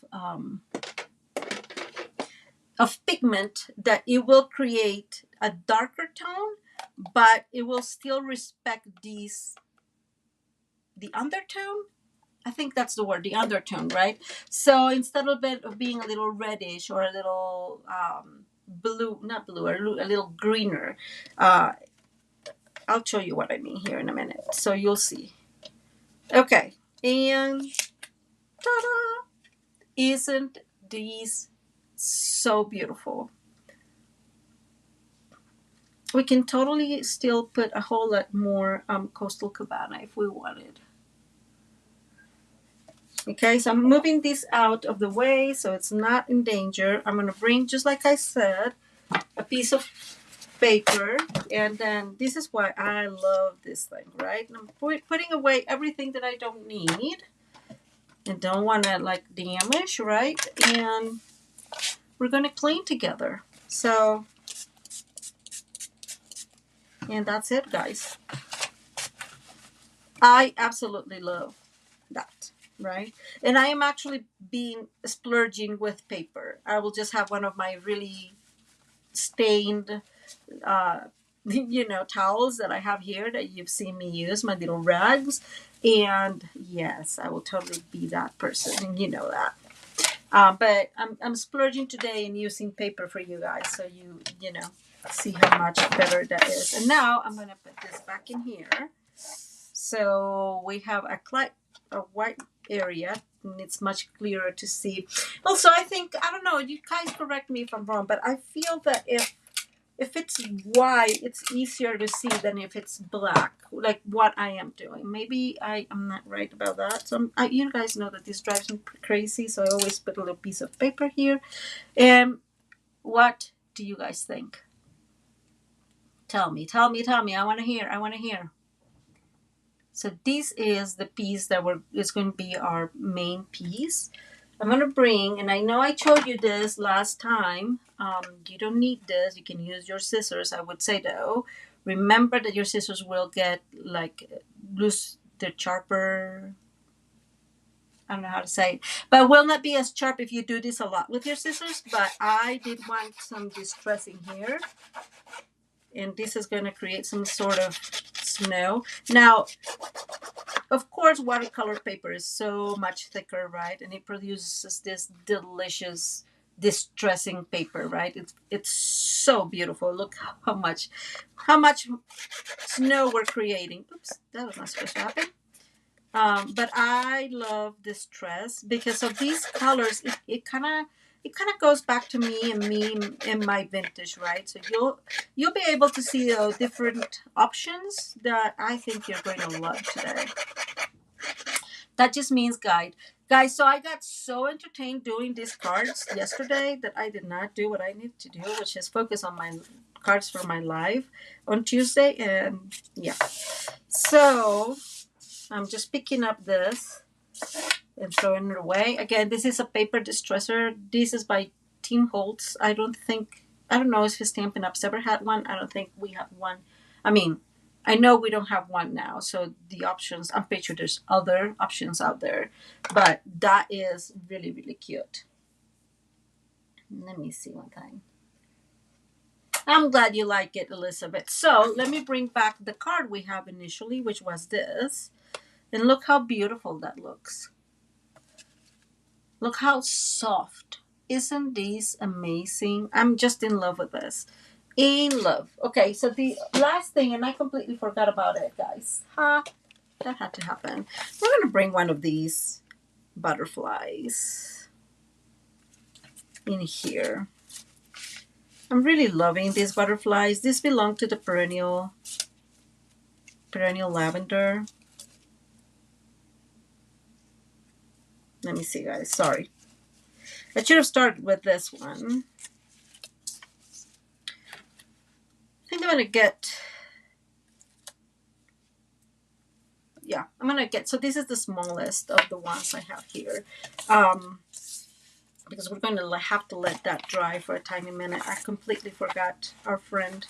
Speaker 1: pigment that it will create a darker tone, but it will still respect the undertone. I think that's the word, the undertone, right? So instead of it of being a little reddish or a little blue, not blue, a little greener, uh, I'll show you what I mean here in a minute. So you'll see. Okay, and ta-da! Isn't these so beautiful? We can totally still put a whole lot more Coastal Cabana if we wanted. Okay, so I'm moving this out of the way so it's not in danger. I'm going to bring, just like I said, a piece of paper, and then this is why I love this thing, right? And I'm putting away everything that I don't need and don't want to like damage, right? And we're going to clean together. So, and that's it, guys. I absolutely love that, right? And I am actually being splurging with paper. I will just have one of my really stained towels that I have here that you've seen me use, my little rags. And yes, I will totally be that person, and you know that. But I'm splurging today and using paper for you guys, so you know see how much better that is. And now I'm gonna put this back in here, so we have a white area, and it's much clearer to see. Also, I think, I don't know, you guys correct me if I'm wrong, but I feel that if it's white, it's easier to see than if it's black, like what I am doing. Maybe I'm not right about that. So you guys know that this drives me crazy, so I always put a little piece of paper here. And what do you guys think? Tell me. I want to hear. So this is the piece that is going to be our main piece. I'm going to bring, and I know I showed you this last time. You don't need this. You can use your scissors, I would say, though. Remember that your scissors will get, like, loose, they're sharper. I don't know how to say it. But will not be as sharp if you do this a lot with your scissors. But I did want some distressing here. And this is going to create some sort of snow. Now, of course, watercolor paper is so much thicker, right? And it produces this delicious distressing paper, right? It's so beautiful. Look how much snow we're creating. Oops, that was not supposed to happen. But I love distress because of these colors. It kind of goes back to me and my vintage, right? So you'll be able to see different options that I think you're going to love today. That just means guys, so I got so entertained doing these cards yesterday that I did not do what I need to do, which is focus on my cards for my live on Tuesday. And yeah, so I'm just picking up this and throwing it away. Again, this is a paper distresser. This is by Tim Holtz. I don't know if Stampin' Up's ever had one. I don't think we have one. I mean, I know we don't have one now, so the options, I'm pretty sure there's other options out there, but that is really, really cute. Let me see one thing. I'm glad you like it, Elizabeth. So let me bring back the card we have initially, which was this. And look how beautiful that looks. Look how soft. Isn't this amazing? I'm just in love with this. In love. Okay, so the last thing, and I completely forgot about it, guys. That had to happen. We're going to bring one of these butterflies in here. I'm really loving these butterflies. These belong to the perennial lavender. Let me see, guys. Sorry. I should have started with this one. I think I'm going to get... Yeah, I'm going to get... So this is the smallest of the ones I have here. Because we're going to have to let that dry for a tiny minute. I completely forgot our friend,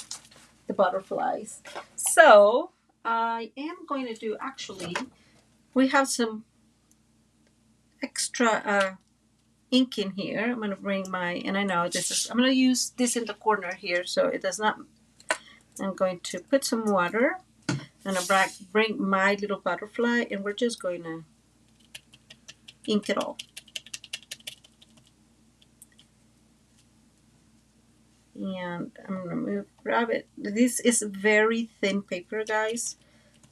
Speaker 1: the butterflies. So I am going to do... Actually, we have some extra ink in here. I'm going to bring my, and I know this is, I'm going to use this in the corner here so it does not, I'm going to put some water and I bring my little butterfly and we're just going to ink it all. And I'm going to grab it. This is very thin paper, guys.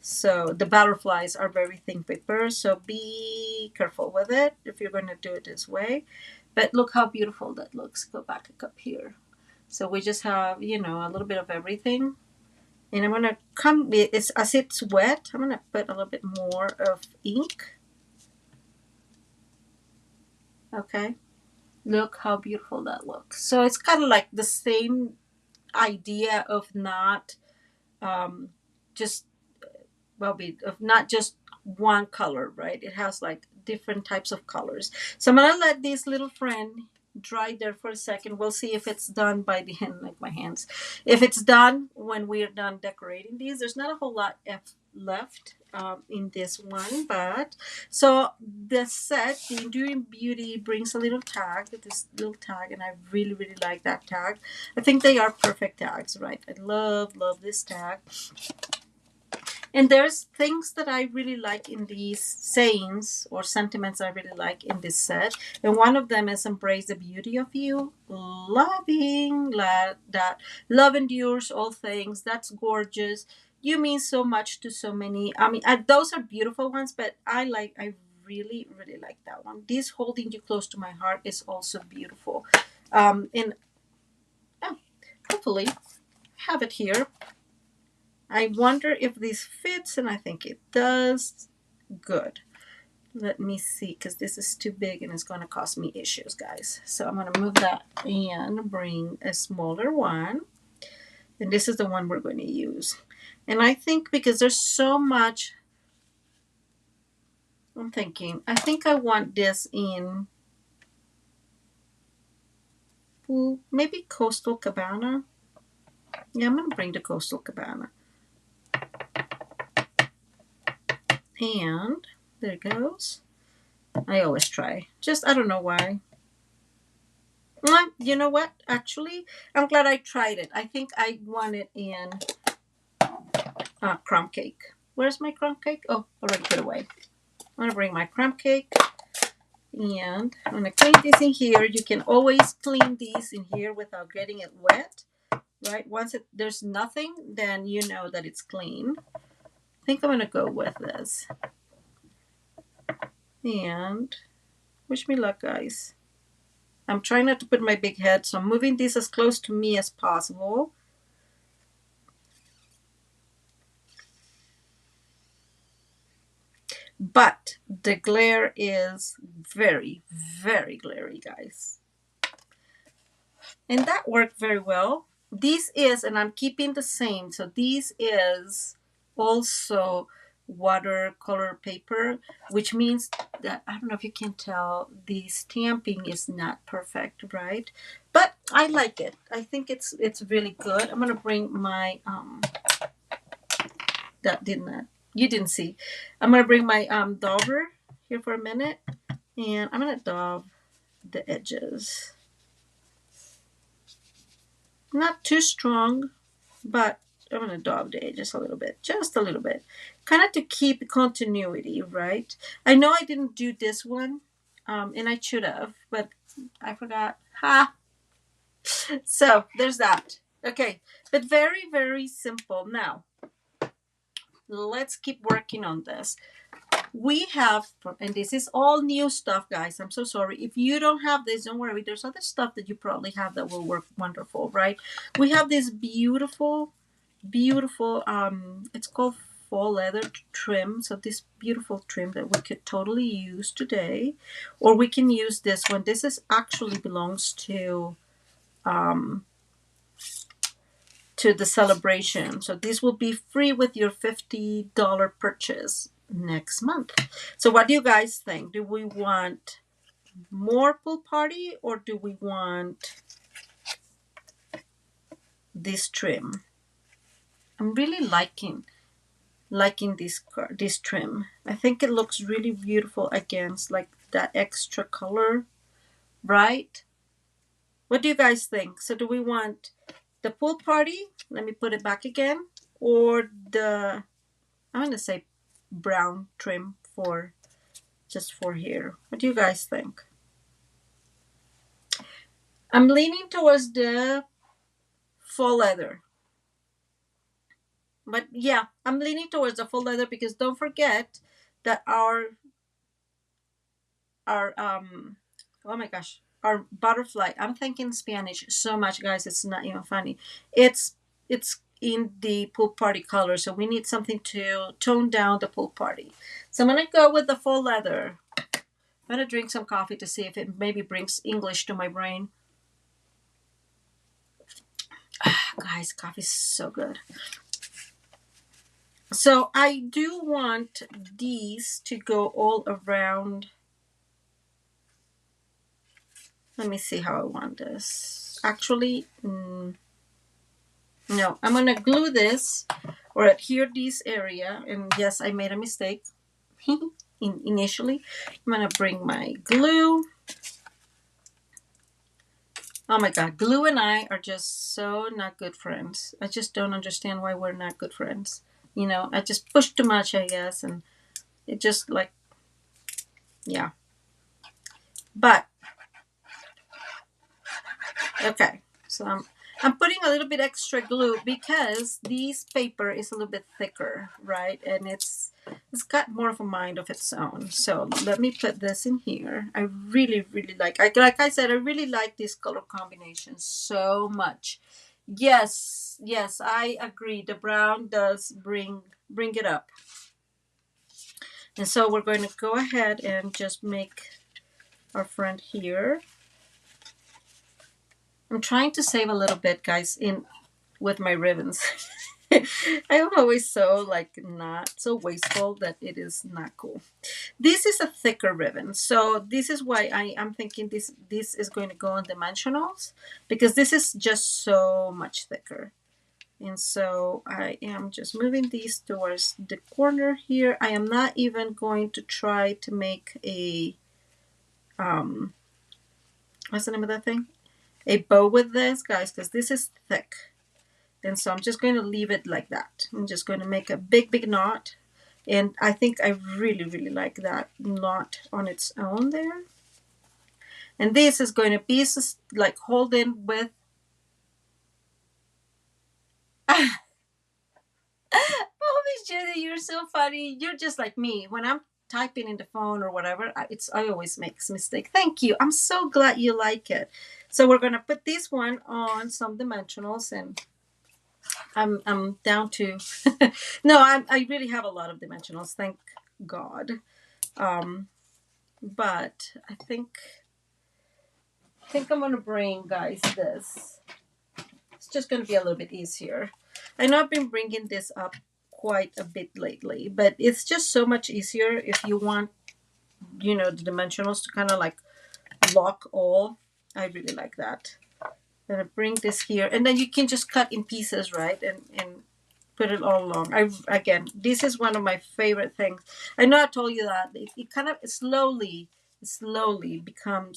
Speaker 1: So the butterflies are very thin paper, so be careful with it if you're going to do it this way. But look how beautiful that looks. Go back up here. So we just have, you know, a little bit of everything. And I'm going to come, as it's wet, I'm going to put a little bit more of ink. Okay. Look how beautiful that looks. So it's kind of like the same idea of not just... well, of not just one color, right? It has like different types of colors. So I'm gonna let this little friend dry there for a second. We'll see if it's done by the end, like my hands. If it's done when we're done decorating these, there's not a whole lot left in this one, but so the set, the Enduring Beauty, brings a little tag, this little tag, and I really, really like that tag. I think they are perfect tags, right? I love this tag. And there's things that I really like in these sayings or sentiments I really like in this set. And one of them is embrace the beauty of you. Loving that. Love endures all things. That's gorgeous. You mean so much to so many. I mean, those are beautiful ones, but I really, really like that one. This holding you close to my heart is also beautiful. And hopefully I have it here. I wonder if this fits, and I think it does. Good. Let me see, because this is too big and it's going to cause me issues, guys. So I'm going to move that and bring a smaller one. And this is the one we're going to use. And I think because there's so much, I'm thinking, I think I want this in, maybe Coastal Cabana. Yeah, I'm going to bring the Coastal Cabana. And there it goes. I always try. Just, I don't know why. You know what? Actually, I'm glad I tried it. I think I want it in crumb cake. Where's my crumb cake? Oh, already put away. I'm going to bring my crumb cake. And I'm going to clean this in here. You can always clean these in here without getting it wet. Right? Once there's nothing, then you know that it's clean. I think I'm going to go with this. And wish me luck, guys. I'm trying not to put my big head, so I'm moving this as close to me as possible. But the glare is very, very glary, guys. And that worked very well. This is, and I'm keeping the same, so this is also watercolor paper, which means that, I don't know if you can tell, the stamping is not perfect, right? But I like it. I think it's really good. I'm going to bring my, you didn't see. I'm going to bring my dauber here for a minute, and I'm going to daub the edges. Not too strong, but I'm going to daub the edges a little bit, just a little bit, kind of to keep continuity, right? I know I didn't do this one, and I should have, but I forgot. Ha! So there's that. Okay, but very, very simple. Now, let's keep working on this. we have, and this is all new stuff, guys. I'm so sorry. If you don't have this, don't worry. There's other stuff that you probably have that will work wonderful, right? We have this beautiful, beautiful, it's called faux leather trim. So this beautiful trim that we could totally use today, or we can use this one. This is actually belongs um, to the celebration. So this will be free with your $50 purchase next month. So what do you guys think? Do we want more pool party, or do we want this trim? I'm really liking this trim. I think it looks really beautiful against like that extra color, right? What do you guys think? So do we want the pool party? Let me put it back again. Or the, I'm going to say brown trim for just for here. What do you guys think? I'm leaning towards the faux leather. But yeah, I'm leaning towards the faux leather because don't forget that our oh my gosh, our butterfly, I'm thinking Spanish so much, guys, it's not even funny. It's in the pool party color, so we need something to tone down the pool party. So I'm gonna go with the faux leather. I'm gonna drink some coffee to see if it maybe brings English to my brain. Guys, coffee is so good. So I do want these to go all around. Let me see how I want this. Actually, no. I'm going to glue this or adhere this area. And yes, I made a mistake initially. I'm going to bring my glue. Oh my God, glue and I are just so not good friends. I just don't understand why we're not good friends. You know, I just push too much, I guess. And it just like, yeah. But okay, so I'm putting a little bit extra glue because this paper is a little bit thicker, right? And it's got more of a mind of its own. So let me put this in here. I really, really like I said, I really like this color combination so much. Yes, yes, I agree. The brown does bring it up. And so we're going to go ahead and just make our friend here. I'm trying to save a little bit, guys, in with my ribbons. I'm always so like not so wasteful that it is not cool. This is a thicker ribbon, so this is why I'm thinking this is going to go on dimensionals because this is just so much thicker. And so I am just moving these towards the corner here. I am not even going to try to make a what's the name of that thing? A bow with this, guys, because this is thick. And so I'm just going to leave it like that. I'm just going to make a big, big knot. And I think I really, really like that knot on its own there. And this is going to be like holding with... Oh, Miss Jenny, you're so funny. You're just like me. When I'm typing in the phone or whatever, I always make a mistake. Thank you. I'm so glad you like it. So we're going to put this one on some dimensionals, and I'm down to no, I really have a lot of dimensionals, thank God. But I think I'm gonna bring, guys, this. It's just gonna be a little bit easier. I know I've been bringing this up quite a bit lately, but it's just so much easier if you want, you know, the dimensionals to kind of like lock all. I really like that. I'm gonna bring this here, and then you can just cut in pieces, right? And put it all along. Again, this is one of my favorite things. I know I told you that it kind of slowly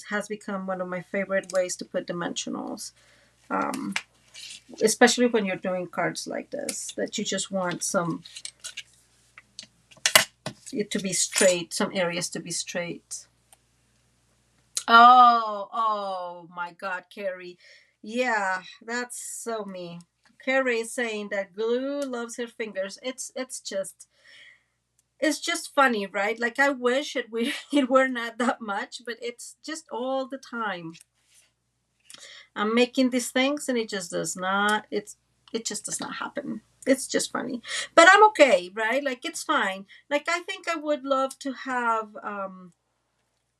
Speaker 1: has become one of my favorite ways to put dimensionals, especially when you're doing cards like this that you just want it to be straight, some areas to be straight. Oh my God, Carrie. Yeah, that's so me. Carrie is saying that glue loves her fingers. It's just it's just funny, right? Like I wish it were not that much, but it's just all the time. I'm making these things and it just does not. It just does not happen. It's just funny, but I'm okay, right? Like it's fine. Like I think I would love to have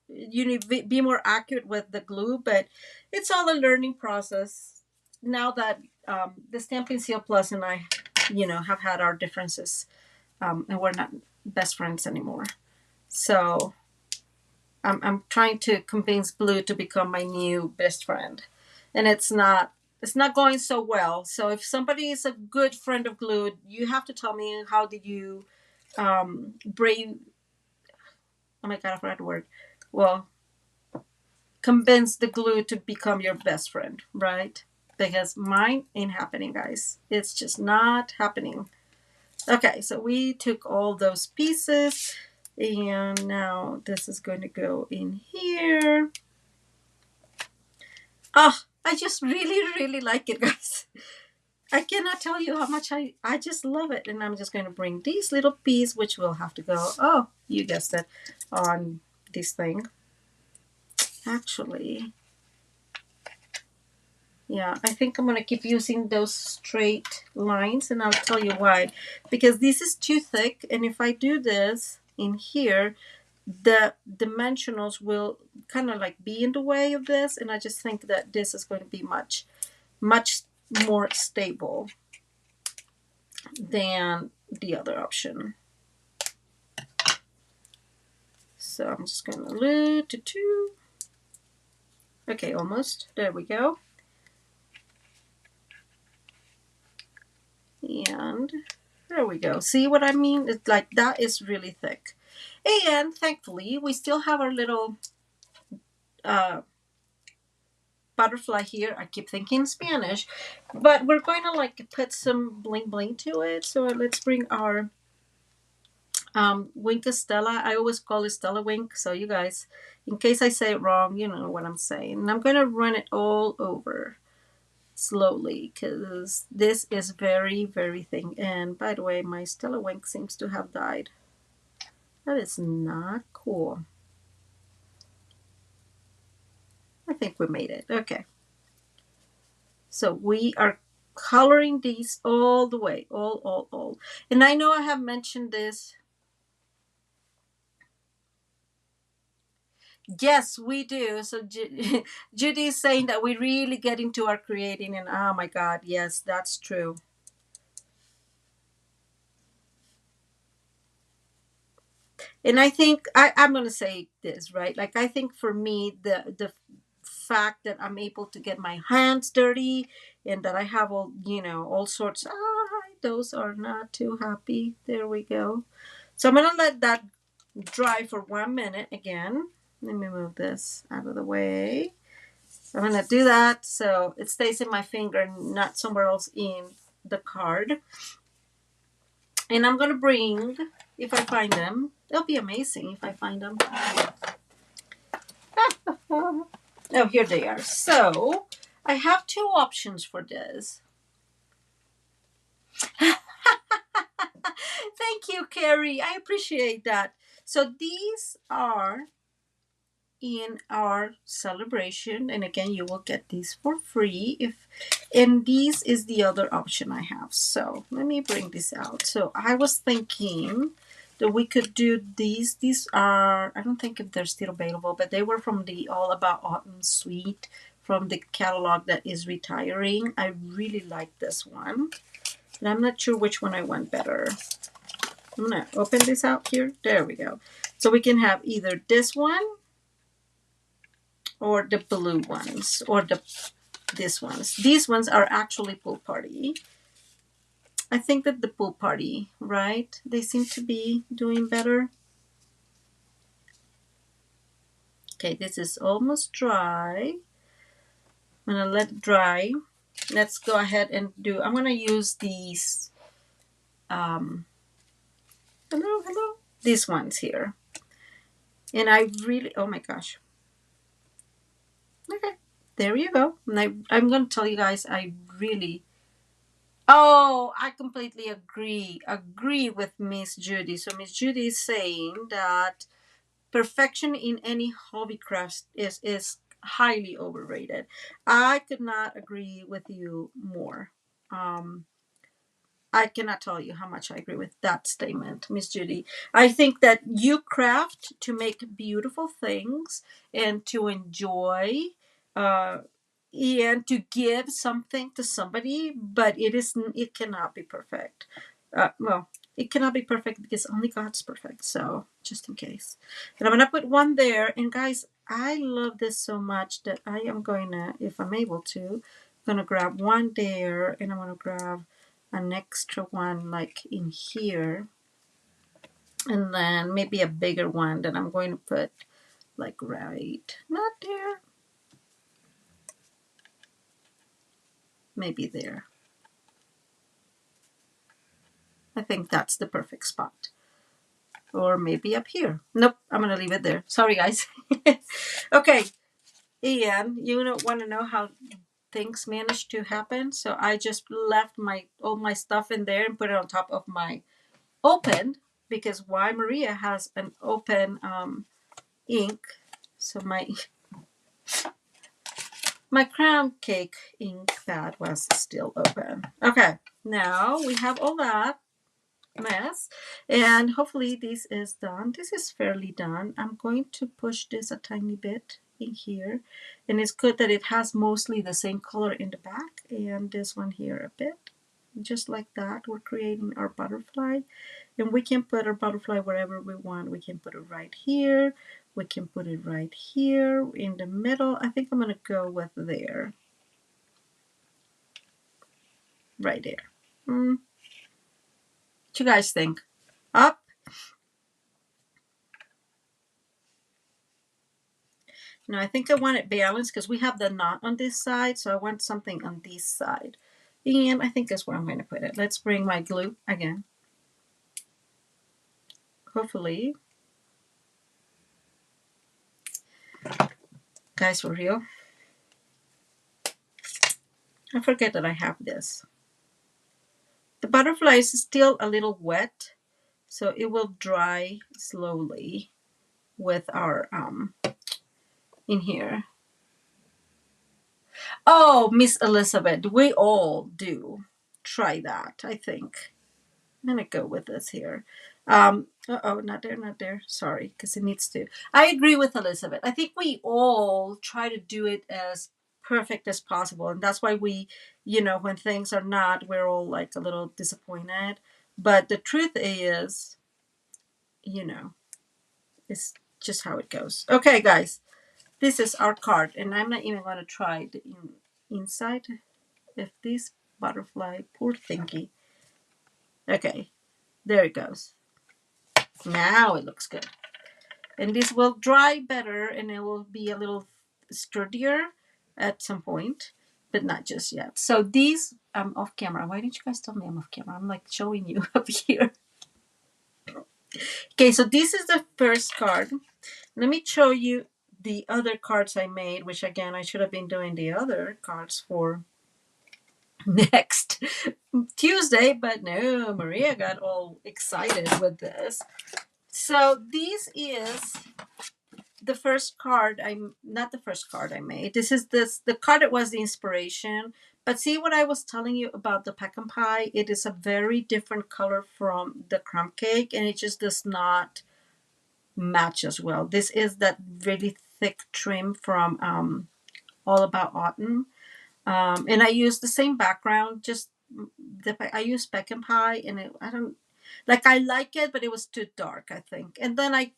Speaker 1: be more accurate with the glue, but it's all a learning process. Now that the Stampin' Seal Plus and I, have had our differences, and we're not best friends anymore. So I'm trying to convince Blue to become my new best friend, and it's not going so well. So if somebody is a good friend of Glue, you have to tell me how did you brave. Oh my god, I forgot the word. Well, convince the Glue to become your best friend, right? Because mine ain't happening, guys. It's just not happening. Okay, so we took all those pieces, and now this is going to go in here. Oh, I just really, really like it, guys. I cannot tell you how much I just love it. And I'm just going to bring these little pieces, which will have to go, oh, you guessed it, on this thing. Actually, yeah, I think I'm going to keep using those straight lines, and I'll tell you why. Because this is too thick, and if I do this in here, the dimensionals will kind of like be in the way of this, and I just think that this is going to be much, much more stable than the other option. So I'm just going to loop to two. Okay, almost. There we go. And there we go. See what I mean? It's like that is really thick. And thankfully, we still have our little butterfly here. I keep thinking Spanish, but we're going to like put some bling bling to it. So let's bring our Wink Stella. I always call it Stella Wink. So you guys, in case I say it wrong, you know what I'm saying. And I'm going to run it all over slowly because this is very, very thin. And by the way, my Stella Wink seems to have died. That is not cool. I think we made it. Okay. So we are coloring these all the way, all. And I know I have mentioned this. Yes, we do. So Judy is saying that we really get into our creating, and oh my God, yes, that's true. And I think I'm going to say this, right? Like, I think for me, the fact that I'm able to get my hands dirty and that I have all sorts. Those are not too happy. There we go. So I'm going to let that dry for 1 minute again. Let me move this out of the way. I'm going to do that so it stays in my finger, not somewhere else in the card. And I'm going to bring, if I find them, they'll be amazing if I find them. Oh, here they are. So I have two options for this. Thank you, Carrie. I appreciate that. So these are in our celebration, and again, you will get these for free and this is the other option I have. So let me bring this out. So I was thinking that we could do these are, I don't think if they're still available, but they were from the All About Autumn suite from the catalog that is retiring. I really like this one, and I'm not sure which one I want better. I'm gonna open this out here. There we go. So we can have either this one or the blue ones, or these ones. These ones are actually Pool Party. I think that the Pool Party, right? They seem to be doing better. Okay, this is almost dry. I'm gonna let it dry. Let's go ahead and I'm gonna use these, hello, these ones here. And I really, oh my gosh. Okay, there you go. And I'm going to tell you guys, I really Oh, I completely agree with Miss Judy. So Miss Judy is saying that perfection in any hobby craft is highly overrated. I could not agree with you more. Um, I cannot tell you how much I agree with that statement, Miss Judy. I think that you craft to make beautiful things and to enjoy, uh, and to give something to somebody, but it cannot be perfect. Well, it cannot be perfect because only God's perfect. So just in case, and I'm gonna put one there. And guys, I love this so much that I am going to, if I'm able to, gonna grab one there, and I'm gonna grab an extra one like in here, and then maybe a bigger one that I'm going to put like right not there, maybe there. I think that's the perfect spot, or maybe up here. Nope, I'm gonna leave it there. Sorry guys. Okay, Ian, you want to know how things managed to happen? So I just left my all my stuff in there and put it on top of my open, because why, Maria has an open ink. So my crown cake ink pad was still open. Okay, now we have all that mess, and hopefully this is done. This is fairly done. I'm going to push this a tiny bit in here, and it's good that it has mostly the same color in the back, and this one here a bit. Just like that, we're creating our butterfly, and we can put our butterfly wherever we want. We can put it right here, we can put it right here in the middle. I think I'm gonna go with there, right there. What you guys think? Up? No, I think I want it balanced because we have the knot on this side, so I want something on this side. And I think that's where I'm going to put it. Let's bring my glue again. Hopefully. Guys, for real. I forget that I have this. The butterfly is still a little wet, so it will dry slowly with our in here. Oh, Miss Elizabeth, we all do. Try that, I think. I'm gonna go with this here. Oh, not there, not there. Sorry, because it needs to. I agree with Elizabeth. I think we all try to do it as perfect as possible, and that's why we, when things are not, we're all like a little disappointed. But the truth is, you know, it's just how it goes. Okay, guys, this is our card, and I'm not even gonna try the inside. If this butterfly, poor thingy. Okay, there it goes. Now it looks good. And this will dry better, and it will be a little sturdier at some point, but not just yet. So these, I'm off camera. Why didn't you guys tell me I'm off camera? I'm like showing you up here. Okay, so this is the first card. Let me show you the other cards I made, which again, I should have been doing the other cards for next Tuesday, but no, Maria got all excited with this. So this is the first card not the first card I made. This is the card that was the inspiration. But see what I was telling you about the pecan pie? It is a very different color from the crumb cake, and it just does not match as well. This is that really thick trim from All About Autumn. And I use the same background, just I use pecan pie, and I don't like, I like it, but it was too dark, I think. And then I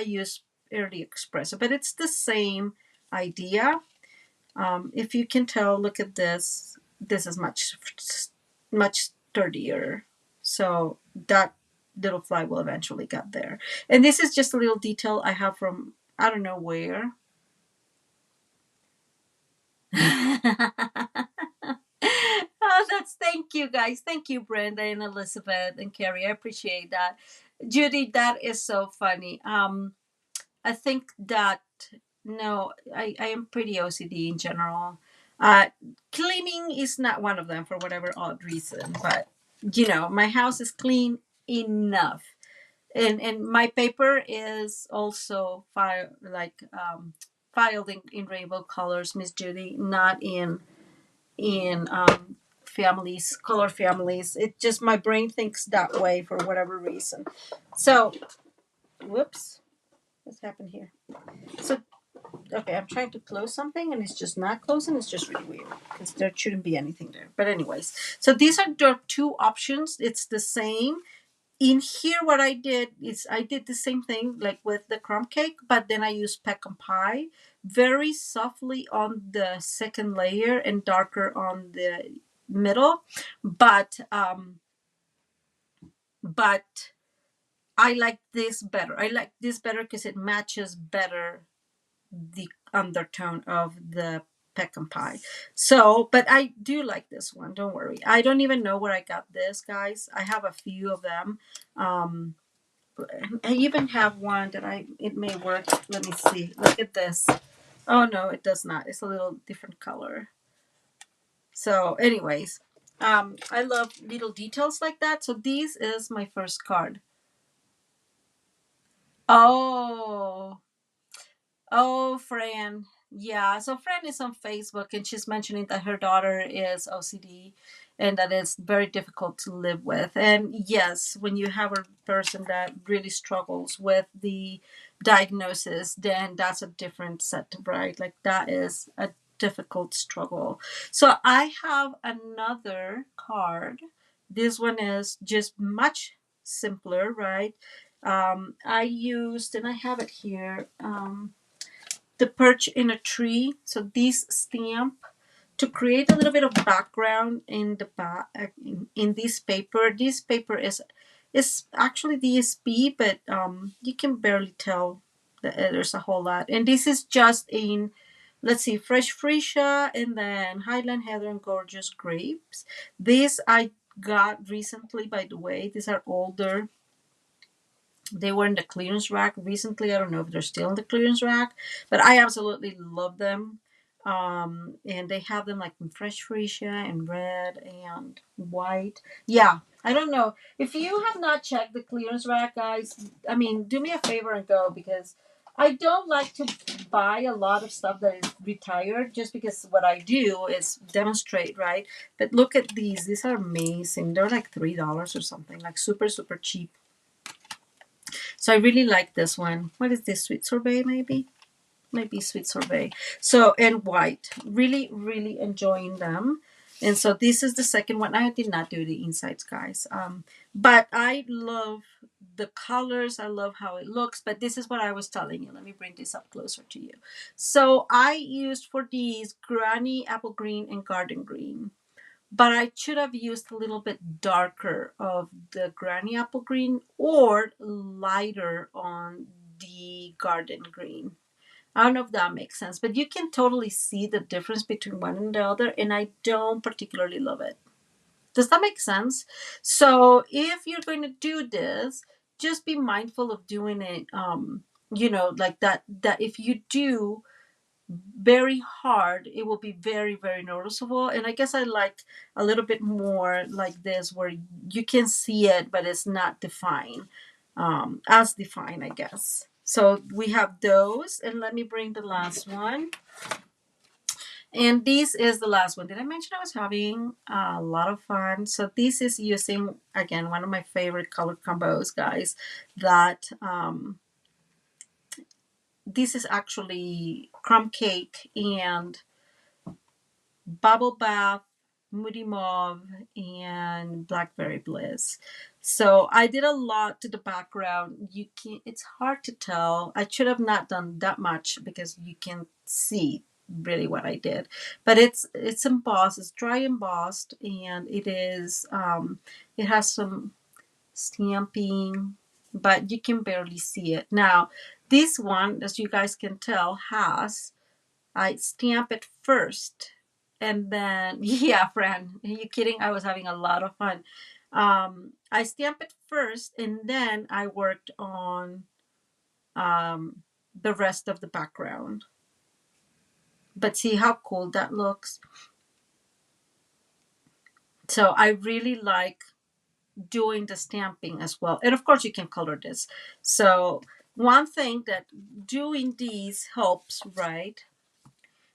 Speaker 1: use Early Espresso, but it's the same idea. If you can tell, look at this. This is much sturdier. So that little fly will eventually get there. And this is just a little detail I have from I don't know where. Oh, thank you guys. Thank you, Brenda and Elizabeth and Carrie. I appreciate that. Judy, that is so funny. I think that no, I am pretty OCD in general. Uh, Cleaning is not one of them for whatever odd reason, but my house is clean enough. And my paper is also filed in rainbow colors, Miss Judy, not in families, color families. It just my brain thinks that way for whatever reason. So, whoops, what's happened here? So, okay, I'm trying to close something and it's just not closing. It's just really weird because there shouldn't be anything there. But anyways, so these are the two options. It's the same. In here, what I did is I did the same thing like with the crumb cake, but then I used pecan pie very softly on the second layer and darker on the middle. But I like this better. I like this better because it matches better the undertone of the pecan pie. So, but I do like this one. Don't worry. I don't even know where I got this, guys. I have a few of them. Um, I even have one that it may work. Let me see. Look at this. Oh no, it does not. It's a little different color. So, anyways, I love little details like that. So this is my first card. Oh, oh, Fran. Yeah, so Fran is on Facebook and she's mentioning that her daughter is OCD and that it's very difficult to live with. And yes, when you have a person that really struggles with the diagnosis, then that's a different set, right? Like that is a difficult struggle. So I have another card. This one is just much simpler, right? I used, and I have it here. The perch in a tree. So this stamp to create a little bit of background in the back in this paper. This paper is actually DSP, but you can barely tell that there's a whole lot. And this is just in, let's see, fresh freesia and then Highland heather and gorgeous grapes. This I got recently, by the way. These are older. They were in the clearance rack recently. I don't know if they're still in the clearance rack, but I absolutely love them. And they have them like in fresh freesia and red and white. Yeah, I don't know. If you have not checked the clearance rack, guys, I mean, do me a favor and go because I don't like to buy a lot of stuff that is retired just because what I do is demonstrate, right? But look at these. These are amazing. They're like $3 or something, like super, super cheap. So I really like this one. What is this? Sweet sorbet, maybe? Maybe sweet sorbet. So, and white. Really, really enjoying them. And so this is the second one. I did not do the insides, guys. But I love the colors. I love how it looks. But this is what I was telling you. Let me bring this up closer to you. So I used for these granny apple green and garden green, but I should have used a little bit darker of the granny apple green or lighter on the garden green. I don't know if that makes sense, but you can totally see the difference between one and the other, and I don't particularly love it. Does that make sense? So if you're going to do this, just be mindful of doing it, like that if you do very hard, it will be very, very noticeable. And I guess I like a little bit more like this where you can see it but it's not defined, as defined, I guess. So we have those, and let me bring the last one. And this is the last one. Did I mention I was having a lot of fun? So this is using, again, one of my favorite color combos, guys, that this is actually crumb cake and bubble bath, moody mauve, and blackberry bliss. So I did a lot to the background. You can It's hard to tell. I should have not done that much because you can see really what I did. But it's embossed, it's dry embossed, and it has some stamping, but you can barely see it. Now, this one, as you guys can tell, has I stamp it first and then yeah, Fran, are you kidding? I was having a lot of fun. I stamp it first and then I worked on the rest of the background. But see how cool that looks. So I really like doing the stamping as well. And of course you can color this. So one thing that doing these helps, right,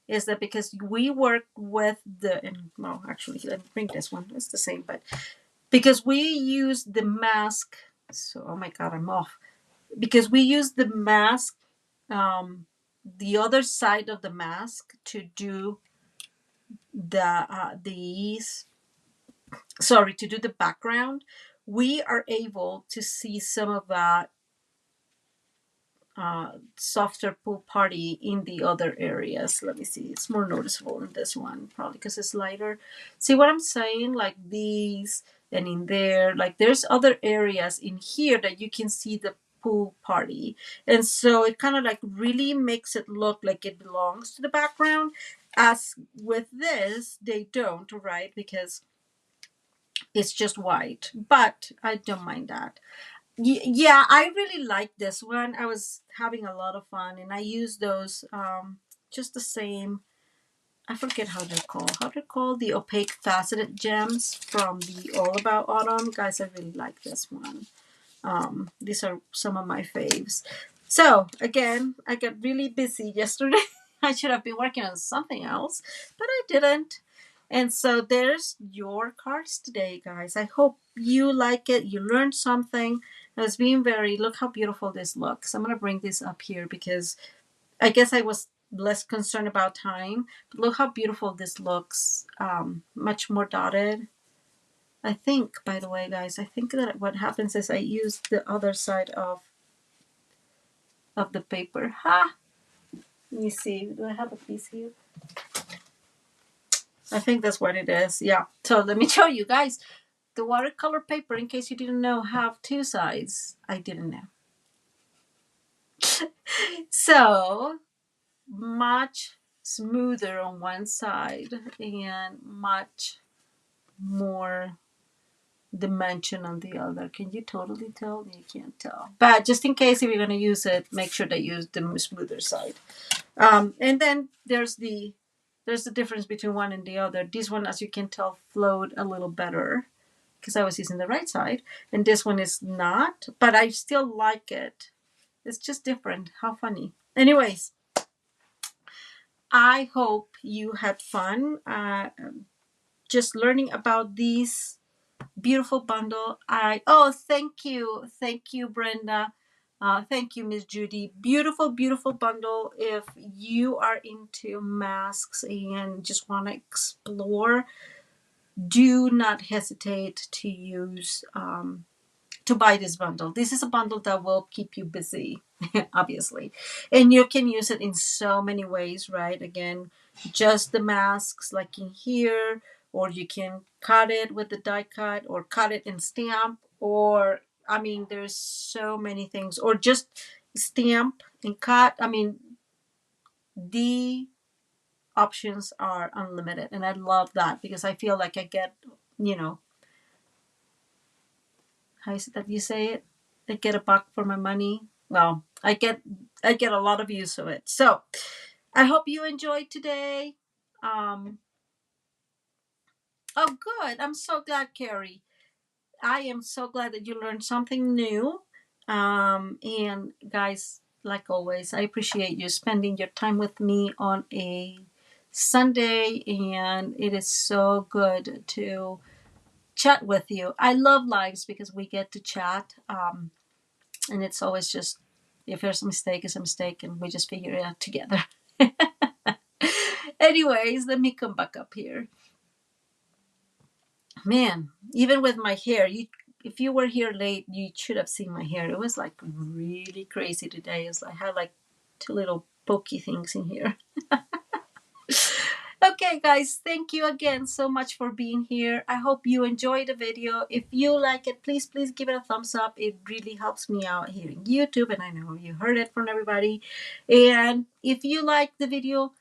Speaker 1: is that because we work with the, and well, actually, let me bring this one. It's the same, but because we use the mask. So, oh my God, I'm off. Because we use the mask, the other side of the mask to do these, sorry, to do the background, we are able to see some of that softer pool party in the other areas. Let me see. It's more noticeable in this one, probably because it's lighter. See what I'm saying? Like these and in there. Like there's other areas in here that you can see the pool party. And so it kind of like really makes it look like it belongs to the background. As with this, they don't, right? Because it's just white. But I don't mind that. Yeah, I really like this one. I was having a lot of fun, and I use those just the same. I forget how they're called. How they're called, the opaque faceted gems from the All About Autumn. Guys, I really like this one. These are some of my faves. So again, I got really busy yesterday. I should have been working on something else, but I didn't. And so there's your cards today, guys. I hope you like it. You learned something. It's being very, look how beautiful this looks. I'm going to bring this up here because I guess I was less concerned about time. But look how beautiful this looks. Much more dotted. I think, by the way, guys, I think that what happens is I use the other side of the paper. Ha! Let me see. Do I have a piece here? I think that's what it is. Yeah. So let me show you guys. The watercolor paper, in case you didn't know, have two sides. I didn't know. So much smoother on one side and much more dimension on the other. Can you totally tell? You can't tell. But just in case if you're going to use it, make sure that you use the smoother side. And then there's the difference between one and the other. This one, as you can tell, flowed a little better because I was using the right side, and this one is not. But I still like it. It's just different. How funny. Anyways, I hope you had fun just learning about these beautiful bundle. Thank you, Brenda. Thank you, Miss Judy. Beautiful, beautiful bundle. If you are into masks and just want to explore, do not hesitate to use to buy this bundle. This is a bundle that will keep you busy, obviously, and you can use it in so many ways. Right? Again, just the masks, like in here, or you can cut it with the die cut, or cut it and stamp, or I mean, there's so many things, or just stamp and cut. I mean, the options are unlimited, and I love that because I feel like I get, you know, how is it that you say it? I get a buck for my money. Well, I get a lot of use of it. So I hope you enjoyed today. Um, oh, good. I'm so glad, Carrie. I am so glad that you learned something new. And guys, like always, I appreciate you spending your time with me on a Sunday, and it is so good to chat with you. I love lives because we get to chat. And it's always just, if there's a mistake, it's a mistake, and we just figure it out together. Anyways, let me come back up here. Man, even with my hair, if you were here late, you should have seen my hair. It was like really crazy today. I had like two little pokey things in here. Okay, guys, thank you again so much for being here. I hope you enjoyed the video. If you like it, please give it a thumbs up. It really helps me out here in YouTube, and I know you heard it from everybody. And if you like the video,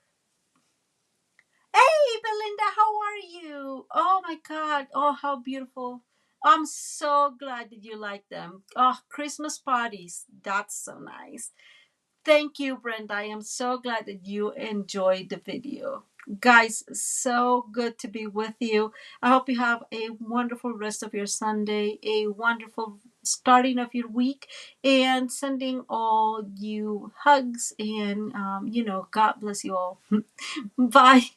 Speaker 1: hey, Belinda, how are you? Oh my God. Oh, how beautiful. I'm so glad that you like them. Oh, Christmas parties. That's so nice. Thank you, Brenda. I am so glad that you enjoyed the video. Guys, so good to be with you. I hope you have a wonderful rest of your Sunday, a wonderful starting of your week, and sending all you hugs and, God bless you all. Bye.